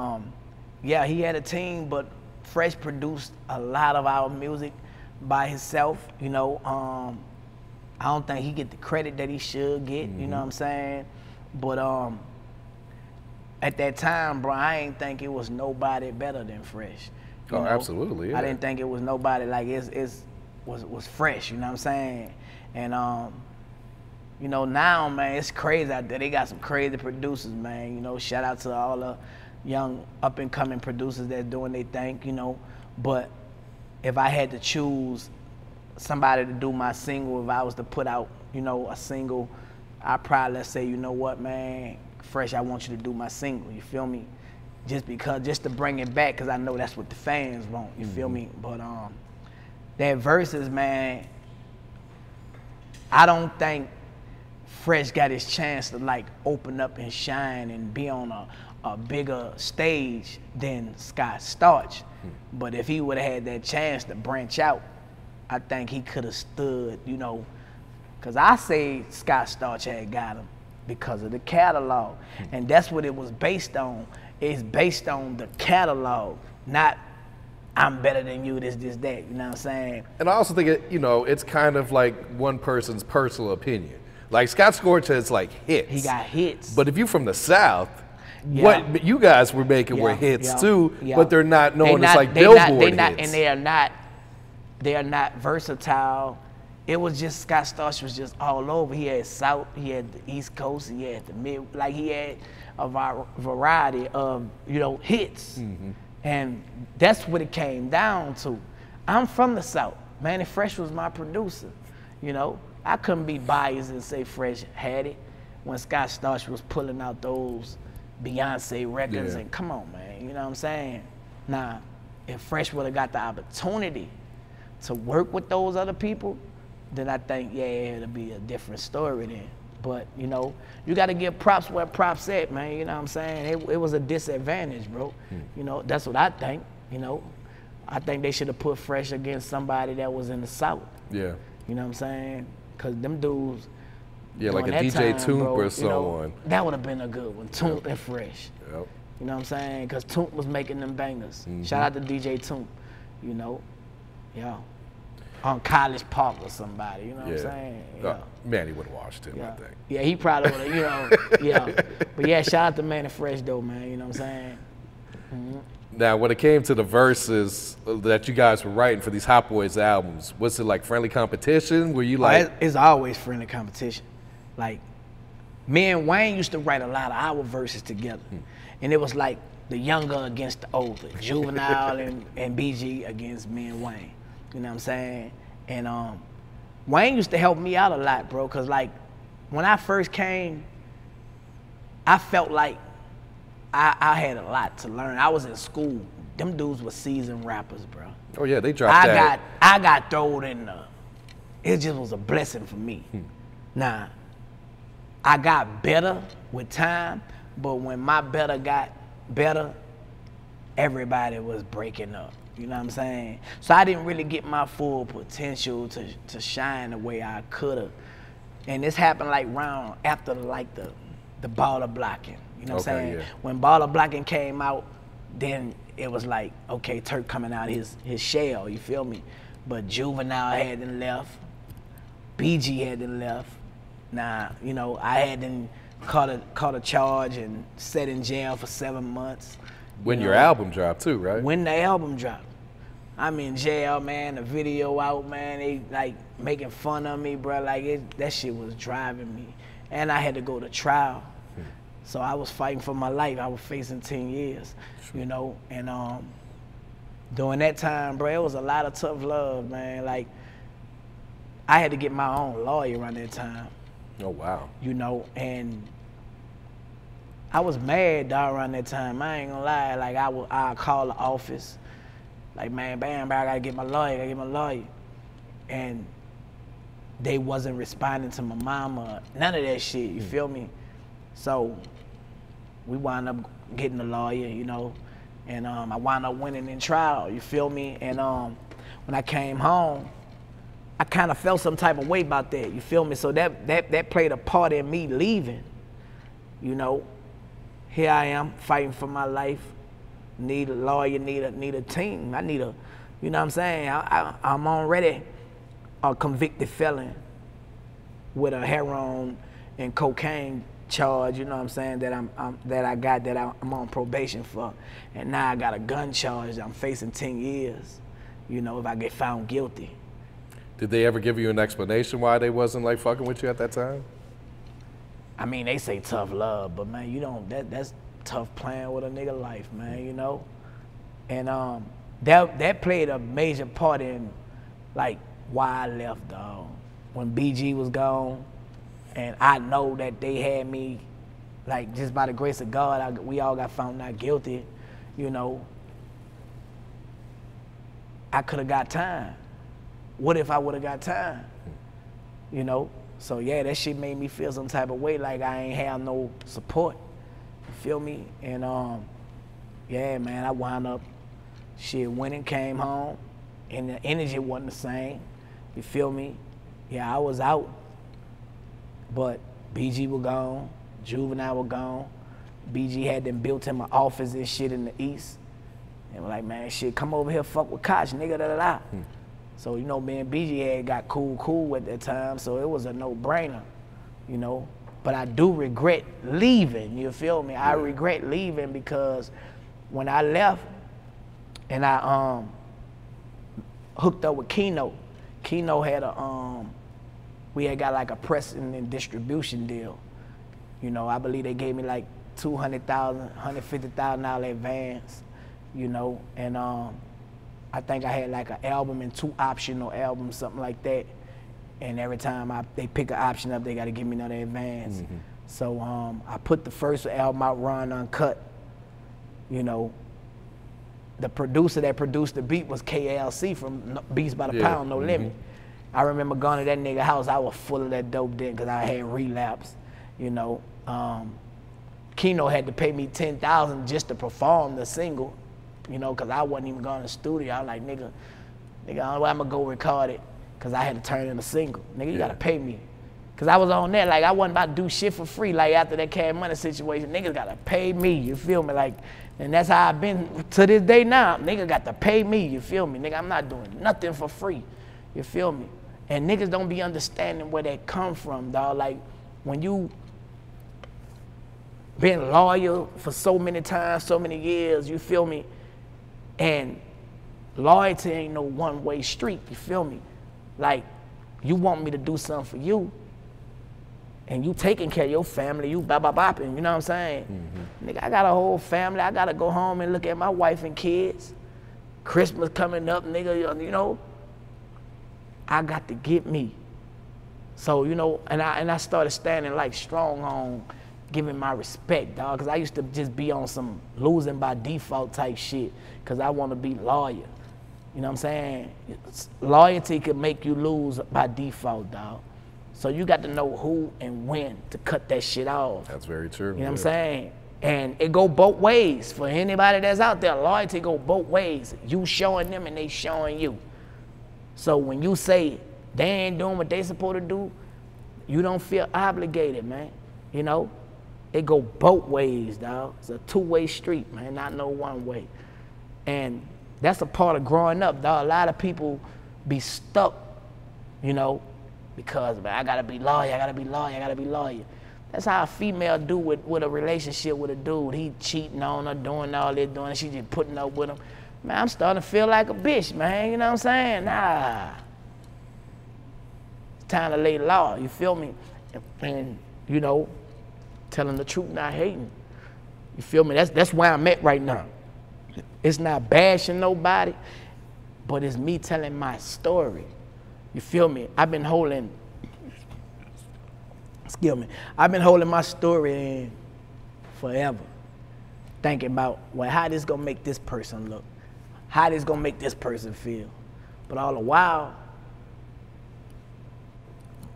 yeah, he had a team, but Fresh produced a lot of our music by himself, you know? I don't think he get the credit that he should get, you know what I'm saying? But at that time, bro, I ain't think it was nobody better than Fresh. Oh, know? Absolutely. Yeah. I didn't think it was nobody like was Fresh, you know what I'm saying? And you know, now, man, it's crazy out there. They got some crazy producers, man. You know, shout out to all the young up and coming producers that's doing their thing, you know. But if I had to choose somebody to do my single, if I was to put out, you know, a single, I'd probably say, you know what, man, Fresh, I want you to do my single, you feel me? Just to bring it back, because I know that's what the fans want, you feel me? But that Verzuz, man, I don't think Fresh got his chance to like open up and shine and be on a bigger stage than Scott Storch. But if he would have had that chance to branch out, I think he could have stood, you know, because I say Scott Storch had got him because of the catalog. And that's what it was based on. It's based on the catalog, not I'm better than you, this, that, you know what I'm saying? And I also think, it's kind of like one person's personal opinion. Like Scott Storch has like hits. He got hits. But if you're from the South, what you guys were making were hits too, but they're not known as like Billboard hits. And they are not versatile. It was just Scott Storch was just all over. He had South, he had the East Coast, he had the Mid, like he had a variety of, hits. And that's what it came down to. I'm from the South. Mannie Fresh was my producer, I couldn't be biased and say Fresh had it when Scott Storch was pulling out those Beyonce records and come on, man, you know what I'm saying? Now, if Fresh would have got the opportunity to work with those other people, then I think, it'll be a different story then. But, you got to give props where props at, man, you know what I'm saying? It was a disadvantage, bro. That's what I think, I think they should have put Fresh against somebody that was in the South. Yeah. You know what I'm saying? Because them dudes, like a DJ Toomp or someone. That would have been a good one, Toomp and Fresh. Yep. You know what I'm saying? Because Toomp was making them bangers. Shout out to DJ Toomp, on College Park or somebody, you know what I'm saying? Mannie would have watched him, I think. Yeah, he probably would have, But shout out to Mannie Fresh though, man, you know what I'm saying? Now, when it came to the verses that you guys were writing for these Hot Boys albums, was it like friendly competition? Were you like? It's always friendly competition. Like, me and Wayne used to write a lot of our verses together. And it was like the younger against the older, Juvenile and BG against me and Wayne. You know what I'm saying? And Wayne used to help me out a lot, bro, because like when I first came, I felt like I had a lot to learn. I was in school. Them dudes were seasoned rappers, bro. Oh yeah, they dropped that. I got thrown in the, it just was a blessing for me. Now, I got better with time, but when my better got better, everybody was breaking up. You know what I'm saying? So I didn't really get my full potential to shine the way I could have. And this happened like round after like the baller blocking. You know what I'm saying? Yeah. When baller blocking came out, then it was like, okay, Turk coming out his shell, you feel me? But Juvenile hadn't left. BG hadn't left. Nah, I hadn't caught a charge and sat in jail for 7 months. When your album dropped too, right? When the album dropped. I'm in jail, man. The video out, man. They like making fun of me, bro. Like that shit was driving me, and I had to go to trial. So I was fighting for my life. I was facing 10 years, you know. And during that time, bro, it was a lot of tough love, man. Like I had to get my own lawyer around that time. Oh wow. You know, and I was mad, dog, around that time. I ain't gonna lie. Like I call the office. Like, man, bam, bro, I gotta get my lawyer, And they wasn't responding to my mama, none of that shit, you feel me? So we wound up getting a lawyer, you know, and I wound up winning in trial, you feel me? And when I came home, I kind of felt some type of way about that, you feel me? So that played a part in me leaving, you know? Here I am fighting for my life. Need a lawyer, need a team. I need a, you know what I'm saying? I'm already a convicted felon with a heroin and cocaine charge, you know what I'm saying, that I'm on probation for. And now I got a gun charge. I'm facing 10 years, you know, if I get found guilty. Did they ever give you an explanation why they wasn't like fucking with you at that time? I mean, they say tough love, but man, you don't, that's tough playing with a nigga life, man, you know? And that played a major part in like why I left, dog. When BG was gone, and I know that they had me, like just by the grace of God, we all got found not guilty, you know. I could have got time. What if I would have got time? You know? So yeah, that shit made me feel some type of way, like I ain't have no support. You feel me? And yeah, man, I wound up winning, came home, and the energy wasn't the same. You feel me? Yeah, I was out, but BG was gone, Juvenile was gone. BG had them built in my office and shit in the East. And we're like, man, shit, come over here, fuck with Koch, nigga, da-da-da. So, you know, me and BG had got cool at that time, so it was a no-brainer, you know. But I do regret leaving, you feel me? I regret leaving because when I left and I hooked up with Keno had we had got like a pressing and distribution deal. You know, I believe they gave me like $200,000, $150,000 advance, you know, and I think I had like an album and 2 optional albums, something like that. And every time they pick an option up, they got to give me another advance. So I put the first album out, Run Uncut. You know, the producer that produced the beat was KLC from Beats by the Pound, No Limit. I remember going to that nigga house, I was full of that dope then because I had relapsed, you know. Keno had to pay me $10,000 just to perform the single, you know, because I wasn't even going to the studio. I was like, nigga, I'm going to go record it. Cause I had to turn in a single. Nigga, you gotta pay me. Cause I was on that, like I wasn't about to do shit for free. Like after that Cash Money situation, niggas gotta pay me, you feel me? Like, and that's how I've been to this day now. Nigga got to pay me, you feel me? Nigga, I'm not doing nothing for free, you feel me? And niggas don't be understanding where that come from, dawg. Like, when you been loyal for so many times, so many years, you feel me? And loyalty ain't no one-way street, you feel me? Like, you want me to do something for you, and you taking care of your family, you bopping, you know what I'm saying? Nigga, I got a whole family. I gotta go home and look at my wife and kids. Christmas coming up, nigga, you know. I got to get me. So, you know, and I started standing like strong on giving my respect, dog, because I used to just be on some losing by default type shit, because I want to be loyal. You know what I'm saying? Loyalty could make you lose by default, dog. So you got to know who and when to cut that shit off. That's very true. You know what I'm saying? And it go both ways. For anybody that's out there, loyalty go both ways. You showing them and they showing you. So when you say they ain't doing what they supposed to do, you don't feel obligated, man. You know? It go both ways, dog. It's a two-way street, man, not no one way. And that's a part of growing up, dog. A lot of people be stuck, you know, because, man, I gotta be loyal, I gotta be loyal, I gotta be loyal. That's how a female do with a relationship with a dude. He cheating on her, doing all this, doing it, she just putting up with him. Man, I'm starting to feel like a bitch, man, you know what I'm saying? Nah. It's time to lay law, you feel me? And, you know, telling the truth, not hating. You feel me? That's where I'm at right now. It's not bashing nobody, but it's me telling my story. You feel me? I've been holding my story in forever. Thinking about, well, how this gonna make this person look? How this gonna make this person feel? But all the while,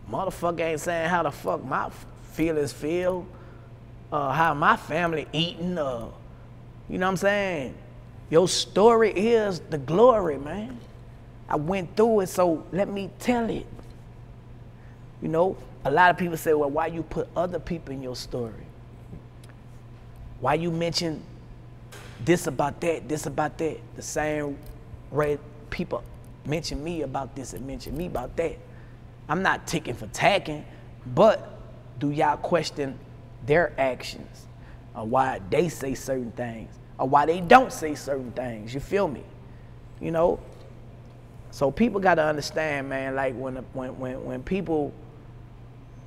motherfucker ain't saying how the fuck my feelings feel, how my family eating, you know what I'm saying? Your story is the glory, man. I went through it, so let me tell it. You know, a lot of people say, well, why you put other people in your story? Why you mention this about that, this about that? The same way people mention me about this and mention me about that. I'm not ticking for tacking, but do y'all question their actions or why they say certain things or why they don't say certain things? You feel me? You know? So people got to understand, man, like when people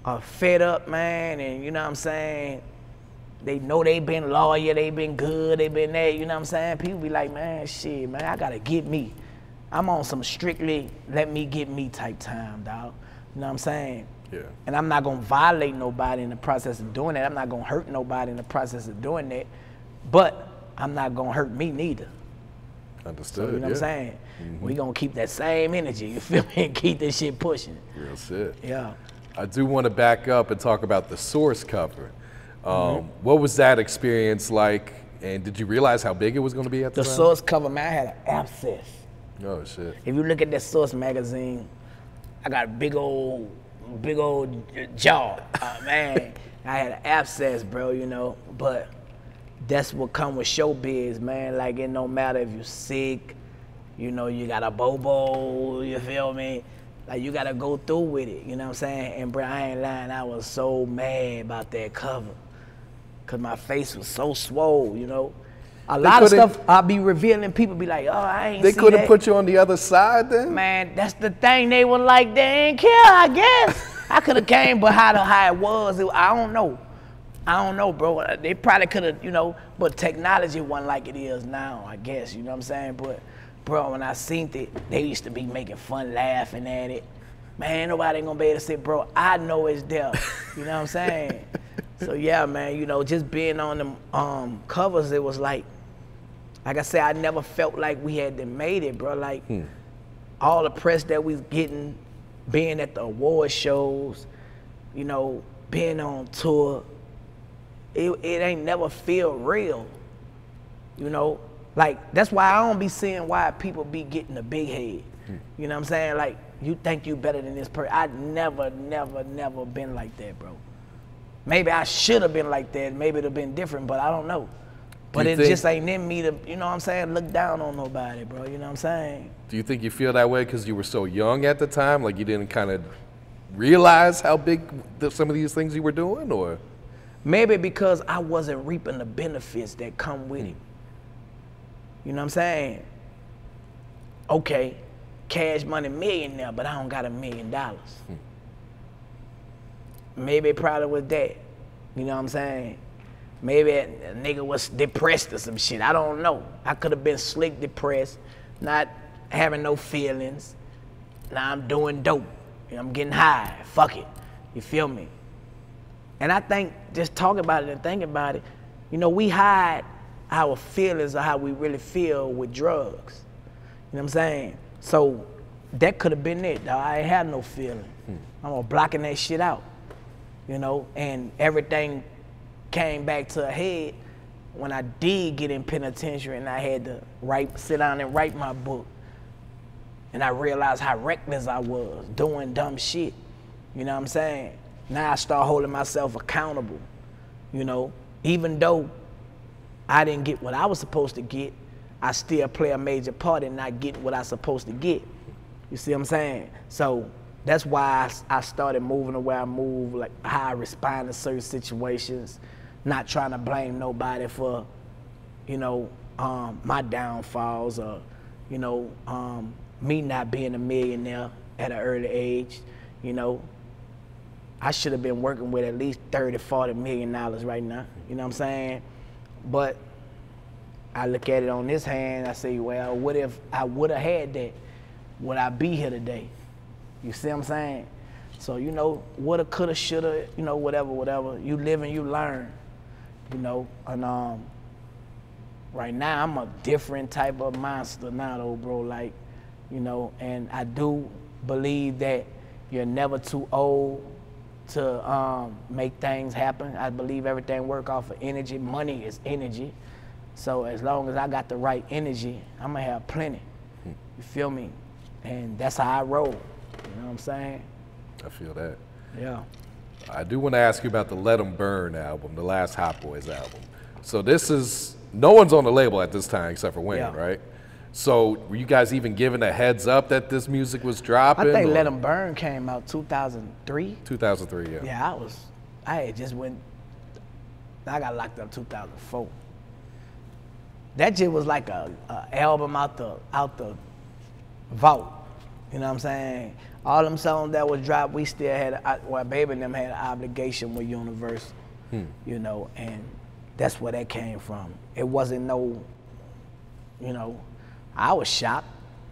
are fed up, man, and you know what I'm saying, they know they been lawyer, they been good, they been that, you know what I'm saying? People be like, man, shit, man, I gotta get me. I'm on some strictly let me get me type time, dog. You know what I'm saying? Yeah. And I'm not gonna violate nobody in the process of doing that. I'm not gonna hurt nobody in the process of doing that. But I'm not gonna hurt me neither. Understood. So, you know what I'm saying? We gonna keep that same energy, you feel me? And keep this shit pushing. Real shit. Yeah. I do want to back up and talk about the Source cover. What was that experience like? And did you realize how big it was going to be at the time? The Source cover, man, I had an abscess. Oh, shit. If you look at that Source magazine, I got a big old jaw. Man, I had an abscess, bro, you know. But that's what come with showbiz, man. Like, it no matter if you're sick, you know, you got a bobo, you feel me? Like, you gotta go through with it, you know what I'm saying? And bro, I ain't lying, I was so mad about that cover. Cause my face was so swole, you know? A lot of stuff I'll be revealing, people be like, oh, I ain't see that. They couldn't put you on the other side then? Man, that's the thing, they were like, they ain't care, I guess. I could've came, but how it was, I don't know. I don't know, bro. They probably could've, you know, but technology wasn't like it is now, I guess, you know what I'm saying? But bro, when I seen it, they used to be making fun, laughing at it. Man, nobody ain't gonna be able to say, bro, I know it's there. You know what I'm saying? So yeah, man, you know, just being on them covers, it was like I said, I never felt like we had made it, bro. Like all the press that we was getting, being at the award shows, you know, being on tour, it ain't never feel real, you know? Like, that's why I don't be seeing why people be getting a big head. You know what I'm saying? Like, you think you better than this person. I never been like that, bro. Maybe I should have been like that. Maybe it'd have been different, but I don't know. But it just ain't in me to, you know what I'm saying, look down on nobody, bro. You know what I'm saying? Do you think you feel that way because you were so young at the time? Like, you didn't kind of realize how big some of these things you were doing, or? Maybe because I wasn't reaping the benefits that come with it. You know what I'm saying? Okay, Cash Money millionaire, but I don't got $1 million. Maybe it probably was that. You know what I'm saying? Maybe a nigga was depressed or some shit. I don't know. I could have been slick depressed, not having no feelings. Now I'm doing dope. You know, I'm getting high. Fuck it. You feel me? And I think just talking about it and thinking about it, you know, we hide our feelings or how we really feel with drugs. You know what I'm saying? So that could have been it, dog. I ain't had no feeling. I'm blocking that shit out, you know? And everything came back to a head when I did get in penitentiary and I had to sit down and write my book. And I realized how reckless I was, doing dumb shit. You know what I'm saying? Now I start holding myself accountable, you know? Even though I didn't get what I was supposed to get, I still play a major part in not getting what I was supposed to get. You see what I'm saying? So that's why I started moving the way I move, like how I respond to certain situations, not trying to blame nobody for, you know, my downfalls, you know, me not being a millionaire at an early age, you know. I should have been working with at least $30, $40 million right now, you know what I'm saying? But I look at it on this hand, I say, well, what if I would have had that? Would I be here today? You see what I'm saying? So, you know, woulda, coulda, shoulda, you know, whatever. You live and you learn, you know. And right now, I'm a different type of monster now, though, bro. Like, you know, and I do believe that you're never too old to make things happen. I believe everything work off of energy. Money is energy. So as long as I got the right energy, I'm gonna have plenty. You feel me? And that's how I roll. You know what I'm saying? I feel that. Yeah. I do want to ask you about the Let 'Em Burn album, the last Hot Boys album. So this is, no one's on the label at this time except for Wayne, right? So were you guys even given a heads up that this music was dropping? I think Let 'Em Burn came out 2003. 2003, yeah. Yeah, I had just went, I got locked up 2004. That just was like a album out the vault. You know what I'm saying? All them songs that was dropped, we still had, well, Baby and them had an obligation with Universal, you know, and that's where that came from. It wasn't no, you know, I was shocked.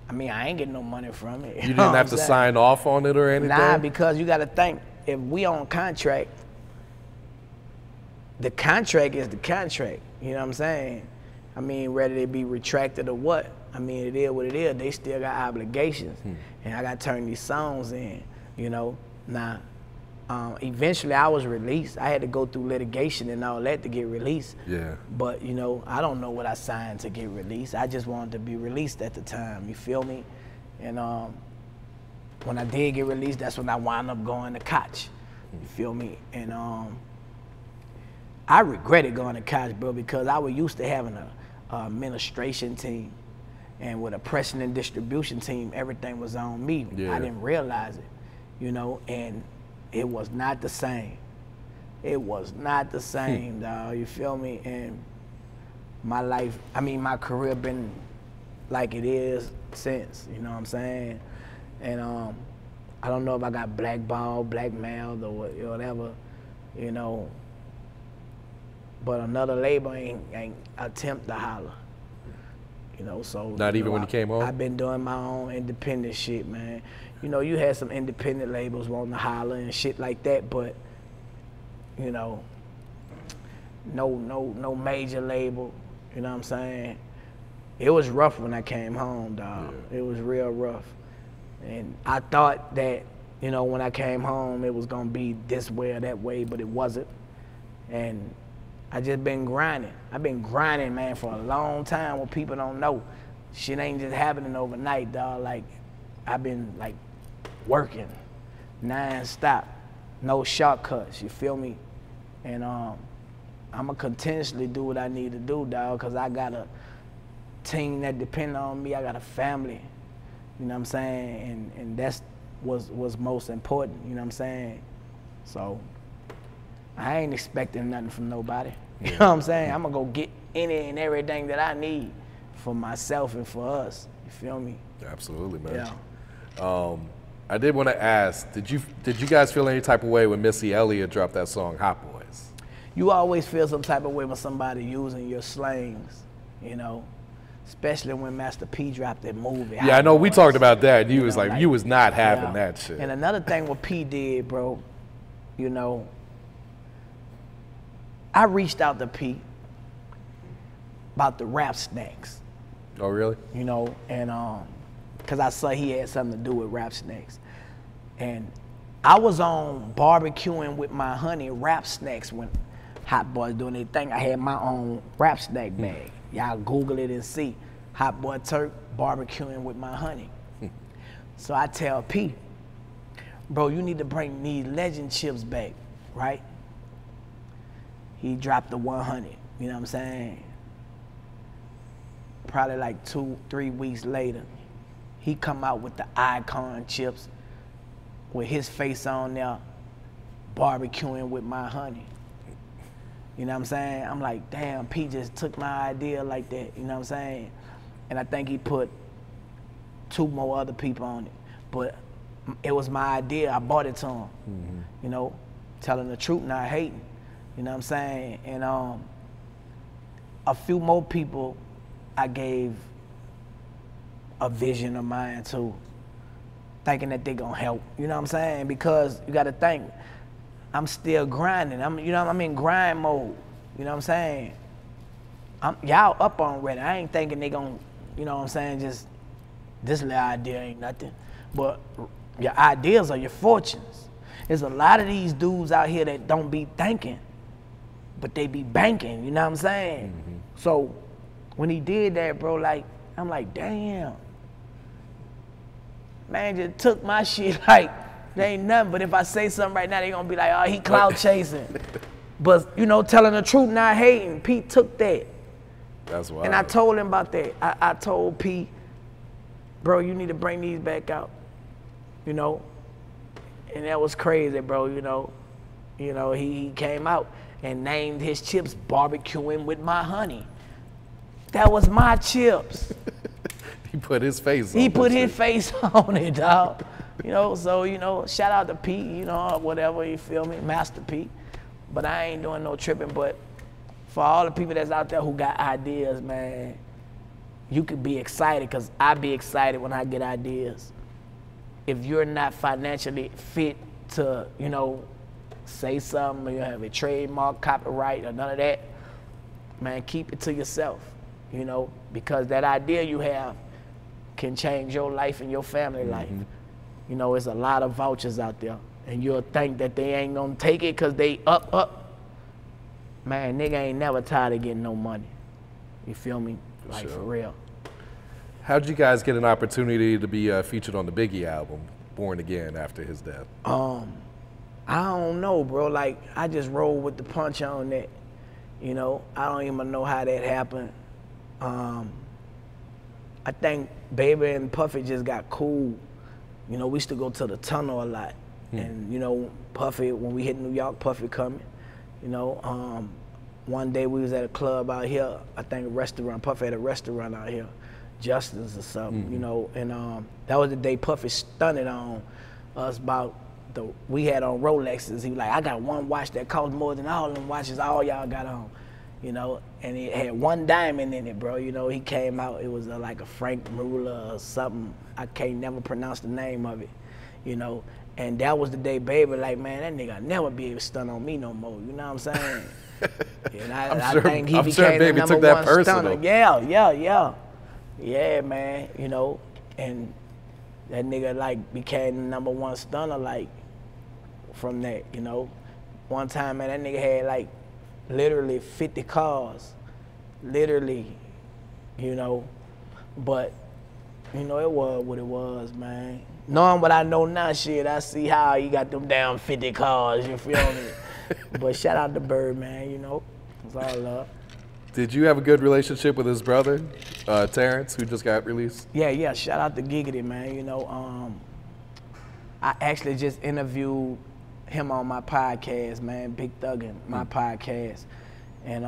I mean, I ain't getting no money from it. You didn't have to sign off on it or anything? Nah, because you gotta think, if we on contract, the contract is the contract, you know what I'm saying? I mean, whether it be retracted or what, I mean, it is what it is. They still got obligations. And I got to turn these songs in, you know. Now, eventually I was released. I had to go through litigation and all that to get released. Yeah. But, you know, I don't know what I signed to get released. I just wanted to be released at the time, you feel me? And when I did get released, that's when I wound up going to Koch, you feel me? And I regretted going to Koch, bro, because I was used to having a administration team, and with a pressing and distribution team, everything was on me. Yeah. I didn't realize it, you know, and it was not the same. It was not the same, dog, you feel me? And my life, I mean, my career been like it is since, you know what I'm saying? And I don't know if I got blackballed, blackmailed, or whatever, you know, but another label ain't attempt to holler. You know, so not even when you came home? I've been doing my own independent shit, man. You know, you had some independent labels wanting to holler and shit like that, but you know, no major label, you know what I'm saying? It was rough when I came home, dog. Yeah. It was real rough. And I thought that, you know, when I came home it was gonna be this way or that way, but it wasn't. And I just been grinding. I've been grinding, man, for a long time. What people don't know, shit ain't just happening overnight, dog. Like, I've been like working non-stop, no shortcuts. You feel me? And I'ma continuously do what I need to do, dog, cause I got a team that depend on me. I got a family. You know what I'm saying? And that's was most important. You know what I'm saying? So I ain't expecting nothing from nobody. You know what I'm saying? I'm gonna go get any and everything that I need for myself and for us. You feel me? Absolutely, man. Yeah. I did want to ask, did you guys feel any type of way when Missy Elliott dropped that song Hot Boys? You always feel some type of way when somebody using your slangs, you know, especially when Master P dropped that movie. Yeah, I know we talked about that. You was like, you was not having that shit. And another thing what P did, bro, you know, I reached out to P about the rap snacks. Oh, really? You know, and cause I saw he had something to do with rap snacks. And I was on barbecuing with my honey rap snacks when Hot Boys doing their thing. I had my own rap snack bag. Y'all Google it and see. Hot Boy Turk barbecuing with my honey. So I tell P, bro, you need to bring these legend chips back, right? He dropped the 100, you know what I'm saying? Probably like 2-3 weeks later, he come out with the Icon chips with his face on there, barbecuing with my honey. You know what I'm saying? I'm like, damn, P just took my idea like that. You know what I'm saying? And I think he put 2 more other people on it. But it was my idea. I bought it to him. You know, telling the truth, not hating. You know what I'm saying? And a few more people I gave a vision of mine to, thinking that they gonna help. You know what I'm saying? Because you gotta think, I'm still grinding. I'm in grind mode. You know what I'm saying? Y'all up on Reddit. I ain't thinking they gon', you know what I'm saying, just this little idea ain't nothing. But your ideas are your fortunes. There's a lot of these dudes out here that don't be thinking, but they be banking, you know what I'm saying? So when he did that, bro, like, I'm like, damn. Man just took my shit like, there ain't nothing, but if I say something right now, they gonna be like, oh, he clout chasing. But, you know, telling the truth, not hating, Pete took that. That's wild. And I told him about that. I told Pete, bro, you need to bring these back out, you know? And that was crazy, bro, you know? You know, he came out and named his chips barbecuing with my honey. That was my chips. He put his face on it. He put his face on it, dog. You know, so, you know, shout out to Pete, you know, whatever, you feel me, Master Pete. But I ain't doing no tripping, but for all the people that's out there who got ideas, man, you could be excited, because I be excited when I get ideas. If you're not financially fit to, you know, say something, or you have a trademark, copyright, or none of that, man, keep it to yourself, you know, because that idea you have can change your life and your family life. You know, there's a lot of vouchers out there, and you'll think that they ain't gonna take it because they up. Man, nigga ain't never tired of getting no money. You feel me? Like, for real. How'd you guys get an opportunity to be featured on the Biggie album, Born Again, after his death? I don't know, bro. Like, I just rolled with the punch on that. You know, I don't even know how that happened. I think Baby and Puffy just got cool. You know, we used to go to the tunnel a lot. And, you know, Puffy, when we hit New York, Puffy coming. You know, one day we was at a club out here, I think a restaurant, Puffy had a restaurant out here, Justin's or something, you know, and that was the day Puffy stunted on us about we had on Rolexes. He was like, I got one watch that cost more than all them watches all y'all got on, you know, and it had 1 diamond in it, bro. You know, he came out, it was like a Frank Mueller or something. I can't never pronounce the name of it, you know. And that was the day Baby like, man, that nigga never be able to stun on me no more. You know what I'm saying? And I think he became the number one stunner. Yeah, man. You know, and that nigga like became the number one stunner like from that. You know, one time, man, that nigga had like literally 50 cars, literally. You know, but you know it was what it was, man. Knowing what I know now, shit, I see how he got them down 50 cars, you feel me? But shout out to Birdman, you know, it's all love. Did you have a good relationship with his brother, Terrence, who just got released? Yeah, shout out to Giggity, man, you know. I actually just interviewed him on my podcast, man, Big Thuggin, my podcast. And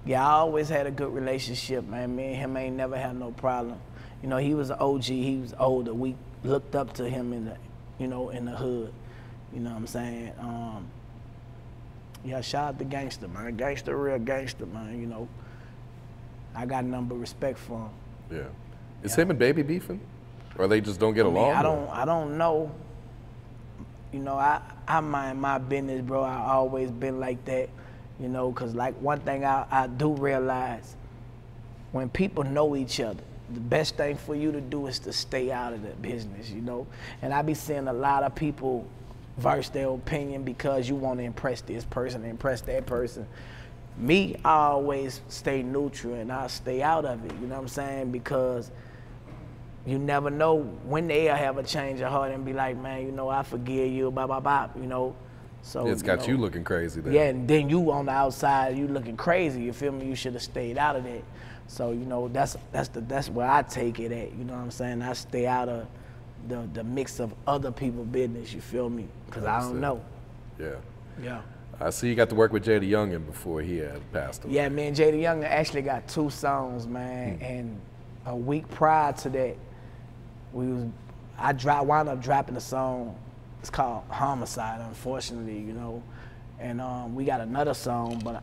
yeah, I always had a good relationship, man. Me and him ain't never had no problem. You know, he was an OG, he was older. We looked up to him in the, you know, in the hood. You know what I'm saying? Yeah, shout out to Gangsta, man. Gangsta, real gangster, man, you know. I got nothing but respect for him. Yeah. Is him and Baby beefing? Or they just don't get along? I don't know. You know, I mind my business, bro. I always been like that, you know, because like one thing I do realize, when people know each other, the best thing for you to do is to stay out of the business, you know? And I be seeing a lot of people verse their opinion because you want to impress this person, impress that person. Me, I always stay neutral and I stay out of it, you know what I'm saying? Because you never know when they'll have a change of heart and be like, man, you know, I forgive you, blah, blah, blah, you know? So it's got you looking crazy then. Yeah, and then you on the outside, you looking crazy, you feel me? You should have stayed out of that. So, you know, that's where I take it at, you know what I'm saying? I stay out of the mix of other people's business, you feel me? Because I don't know. Yeah. Yeah. I see you got to work with JayDaYoungan before he had passed away. Yeah, man, JayDaYoungan actually got 2 songs, man. And a week prior to that, I wound up dropping a song. It's called Homicide, unfortunately, you know. And we got another song, but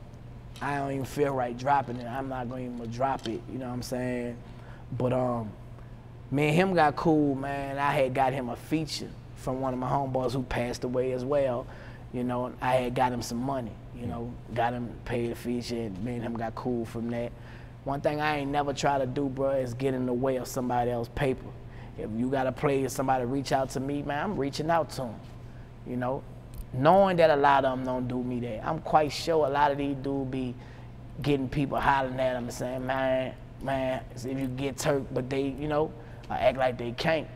I don't even feel right dropping it. I'm not going to even drop it, you know what I'm saying? But me and him got cool, man. I had got him a feature from one of my homeboys who passed away as well. You know, I had got him some money, you know, got him paid a feature, and me and him got cool from that. One thing I ain't never try to do, bro, is get in the way of somebody else's paper. If you got to play, if somebody reach out to me, man, I'm reaching out to them, you know. Knowing that a lot of them don't do me that. I'm quite sure a lot of these dudes be getting people hollering at them and saying, man, if you get Turk, but they, you know, act like they can't.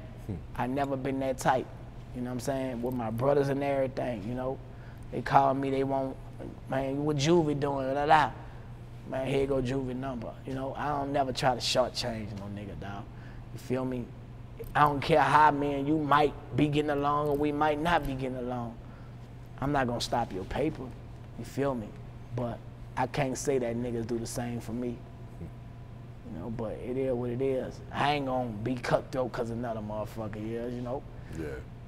I never been that type, you know what I'm saying? With my brothers and everything, you know. They call me, they want, man, what Juvie doing, blah, blah. Man, here go Juvie number. You know, I don't never try to shortchange no nigga, dog. You feel me? I don't care how, man, you might be getting along or we might not be getting along. I'm not gonna stop your paper, you feel me? But I can't say that niggas do the same for me. You know, but it is what it is. I ain't gonna be cutthroat cause another motherfucker is, you know? Yeah.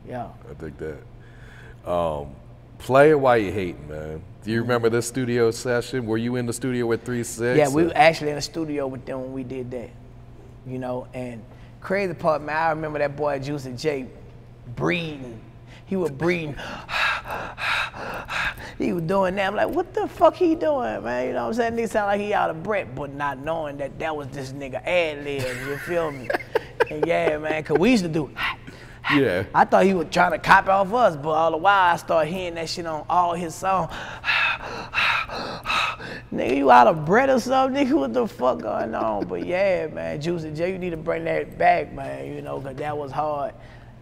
Yeah. I think that. Play it while you hating, man. Do you remember this studio session? Were you in the studio with 3 6? Yeah, we were actually in the studio with them when we did that. You know, and crazy part, man, I remember that boy Juicy J breathing. He was breathing. He was doing that. I'm like, what the fuck he doing, man? You know what I'm saying? Nigga sound like he out of breath, but not knowing that that was this nigga ad-libs, you feel me? And yeah, man, cause we used to do. Yeah. I thought he was trying to copy off us, but all the while I started hearing that shit on all his songs. Nigga, you out of breath or something? Nigga, what the fuck going on? But yeah, man, Juicy J, you need to bring that back, man, you know, cause that was hard.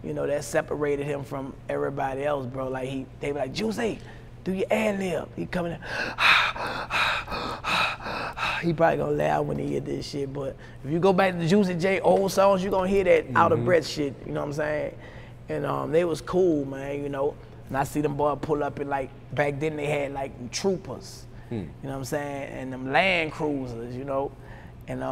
You know, that separated him from everybody else, bro. Like they be like, Juicy, do your ad-lib. He coming in. He probably gonna laugh when he hear this shit, but if you go back to the Juicy J old songs, you gonna hear that out of breath shit, you know what I'm saying? And they was cool, man, you know. And I see them boys pull up in like, back then they had like troopers, you know what I'm saying? And them Land Cruisers, you know. And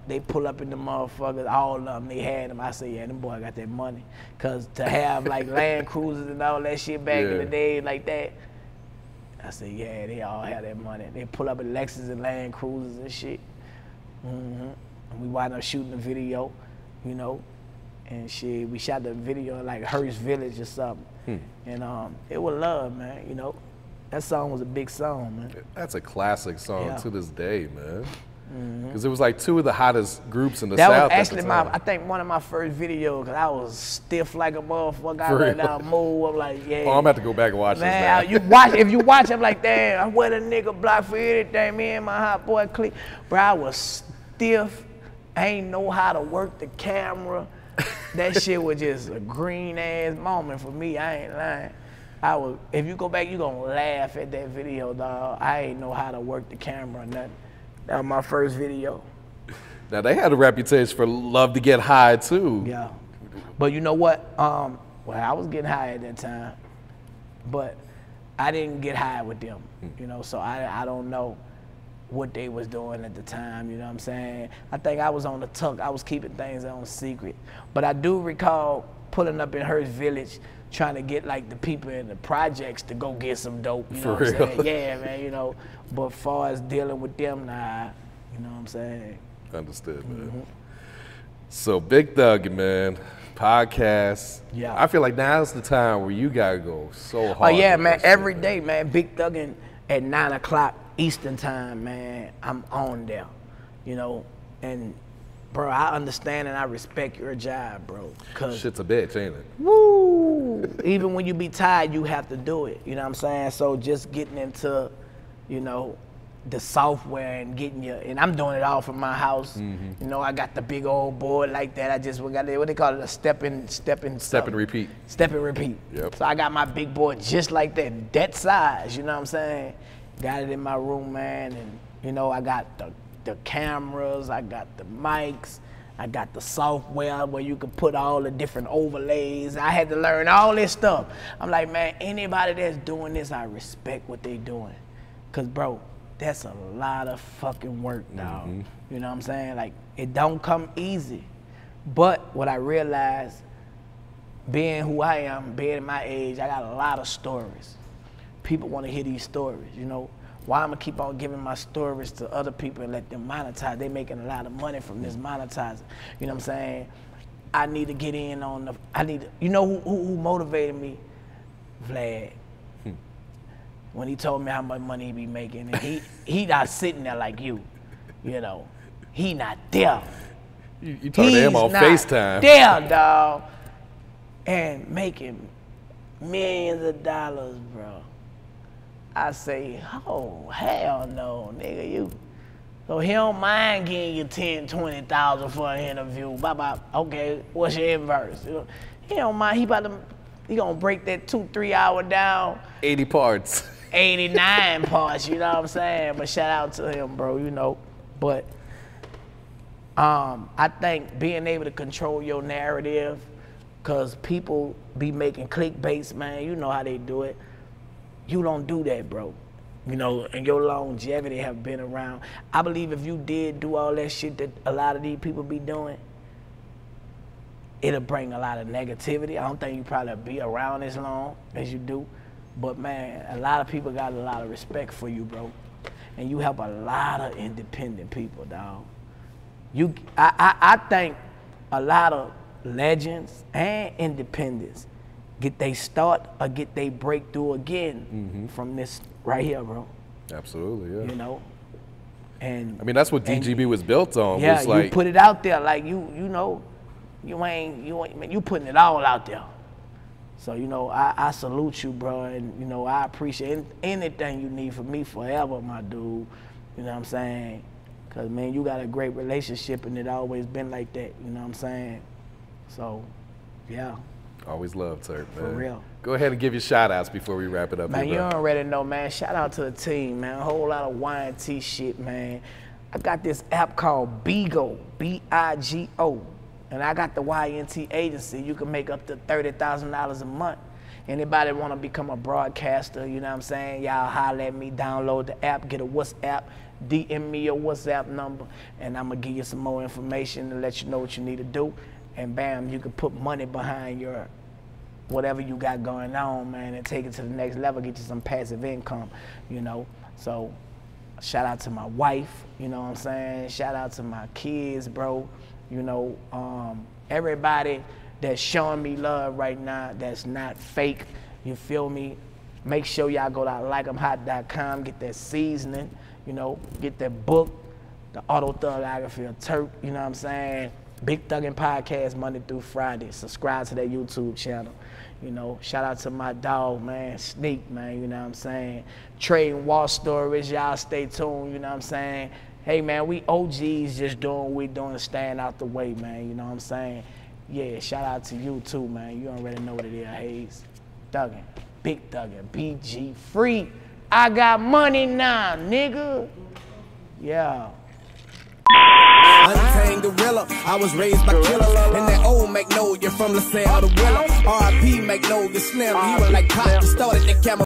they pull up in the motherfuckers, all of them, they had them. I say, yeah, them boy got that money. Cause to have like Land Cruisers and all that shit back in the day like that, I said, yeah, they all have that money. They pull up in Lexus and Land Cruisers and shit. And we wound up shooting the video, you know, and shit, we shot the video in like Hearst Village or something. And it was love, man, you know. That song was a big song, man. That's a classic song to this day, man. Because it was like 2 of the hottest groups in the South. That was actually I think one of my first videos, because I was stiff like a motherfucker. I let down move. I'm like, yeah. Oh, I'm about to go back and watch this now. If you watch, I'm like, damn, I wear a nigga block for anything. Me and my hot boy clique. Bro, I was stiff. I ain't know how to work the camera. That shit was just a green ass moment for me. I ain't lying. If you go back, you gonna laugh at that video, dog. I ain't know how to work the camera or nothing. That was my first video. Now, they had a reputation for love to get high, too. Yeah. But you know what? Well, I was getting high at that time, but I didn't get high with them, you know, so I don't know what they was doing at the time, you know what I'm saying? I think I was on the tuck. I was keeping things on secret. But I do recall pulling up in Hearst Village trying to get like the people in the projects to go get some dope, you know what I'm saying? Yeah, man, you know. But as far as dealing with them, nah, you know what I'm saying? Understood, man. So Big Thuggin, man, podcast. Yeah. I feel like now's the time where you gotta go so hard. Oh yeah, man, every day, man. Big Thuggin at 9 o'clock Eastern time, man, I'm on there, you know, and bro, I understand and I respect your job, bro. Cause shit's a bitch, ain't it? Woo! Even when you be tired, you have to do it. You know what I'm saying? So just getting into, you know, the software and getting and I'm doing it all from my house. You know, I got the big old board like that. I just got what they call it, a step and repeat. Step and repeat. Yep. So I got my big board just like that size. You know what I'm saying? Got it in my room, man, and you know I got the cameras, I got the mics, I got the software where you can put all the different overlays. I had to learn all this stuff. I'm like, man, anybody that's doing this, I respect what they doing. Cause bro, that's a lot of fucking work, dog. You know what I'm saying? Like, it don't come easy. But what I realized, being who I am, being my age, I got a lot of stories. People want to hear these stories, you know? Why I'm gonna keep on giving my stories to other people and let them monetize? They making a lot of money from this monetizing. You know what I'm saying? I need to get in on the, you know who motivated me? Vlad. When he told me how much money he be making, and he not sitting there like you know. He not there. You talking to him on FaceTime. There, dog. And making millions of dollars, bro. I say, oh, hell no, nigga, you. So he don't mind getting you 10, 20,000 for an interview. Bye-bye. Okay, what's your inverse? You know, he don't mind. He gonna break that 2-3 hour down. 80 parts. 89 parts, you know what I'm saying? But shout out to him, bro, you know. But I think being able to control your narrative, because people be making clickbaits, man, you know how they do it. You don't do that, bro. You know, and your longevity have been around. I believe if you did do all that shit that a lot of these people be doing, it'll bring a lot of negativity. I don't think you probably be around as long as you do. But man, a lot of people got a lot of respect for you, bro. And you help a lot of independent people, dog. I think a lot of legends and independents get they start or get they breakthrough again from this right here, bro. Absolutely, yeah. You know? And I mean, that's what DGB was built on. Yeah, was like, you put it out there like you know, you putting it all out there. So, you know, I salute you, bro, and, you know, I appreciate anything you need from me forever, my dude. You know what I'm saying? Because, man, you got a great relationship, and it always been like that, you know what I'm saying? So, yeah. Always love Turk, man. For real. Go ahead and give your shout-outs before we wrap it up. Man, here, you already know, man. Shout out to the team, man. A whole lot of Y&T shit, man. I got this app called Bigo, B-I-G-O. And I got the Y&T agency. You can make up to $30,000 a month. Anybody want to become a broadcaster, you know what I'm saying? Y'all holler at me, download the app, get a WhatsApp, DM me your WhatsApp number, and I'm going to give you some more information to let you know what you need to do. And bam, you can put money behind your whatever you got going on, man, and take it to the next level, get you some passive income, you know? So shout out to my wife, you know what I'm saying? Shout out to my kids, bro. You know, everybody that's showing me love right now that's not fake, you feel me? Make sure y'all go to likeemhot.com, get that seasoning, you know, get that book, the autobiography of Turk, you know what I'm saying? Big Thuggin podcast Monday through Friday. Subscribe to that YouTube channel. You know, shout out to my dog, man, Sneak, man, you know what I'm saying? Trading war stories, y'all stay tuned, you know what I'm saying? Hey, man, we OGs just doing what we doing, staying out the way, man, you know what I'm saying? Yeah, shout out to you, too, man. You already know what it is, Hayes. Thuggin, Big Thuggin, BG free. I got money now, nigga. Yeah. Untamed gorilla, I was raised by killers. And that old Magnolia from LaSalle to Willa. R.I.P. Magnolia Slim, he was like Pop, started the camera.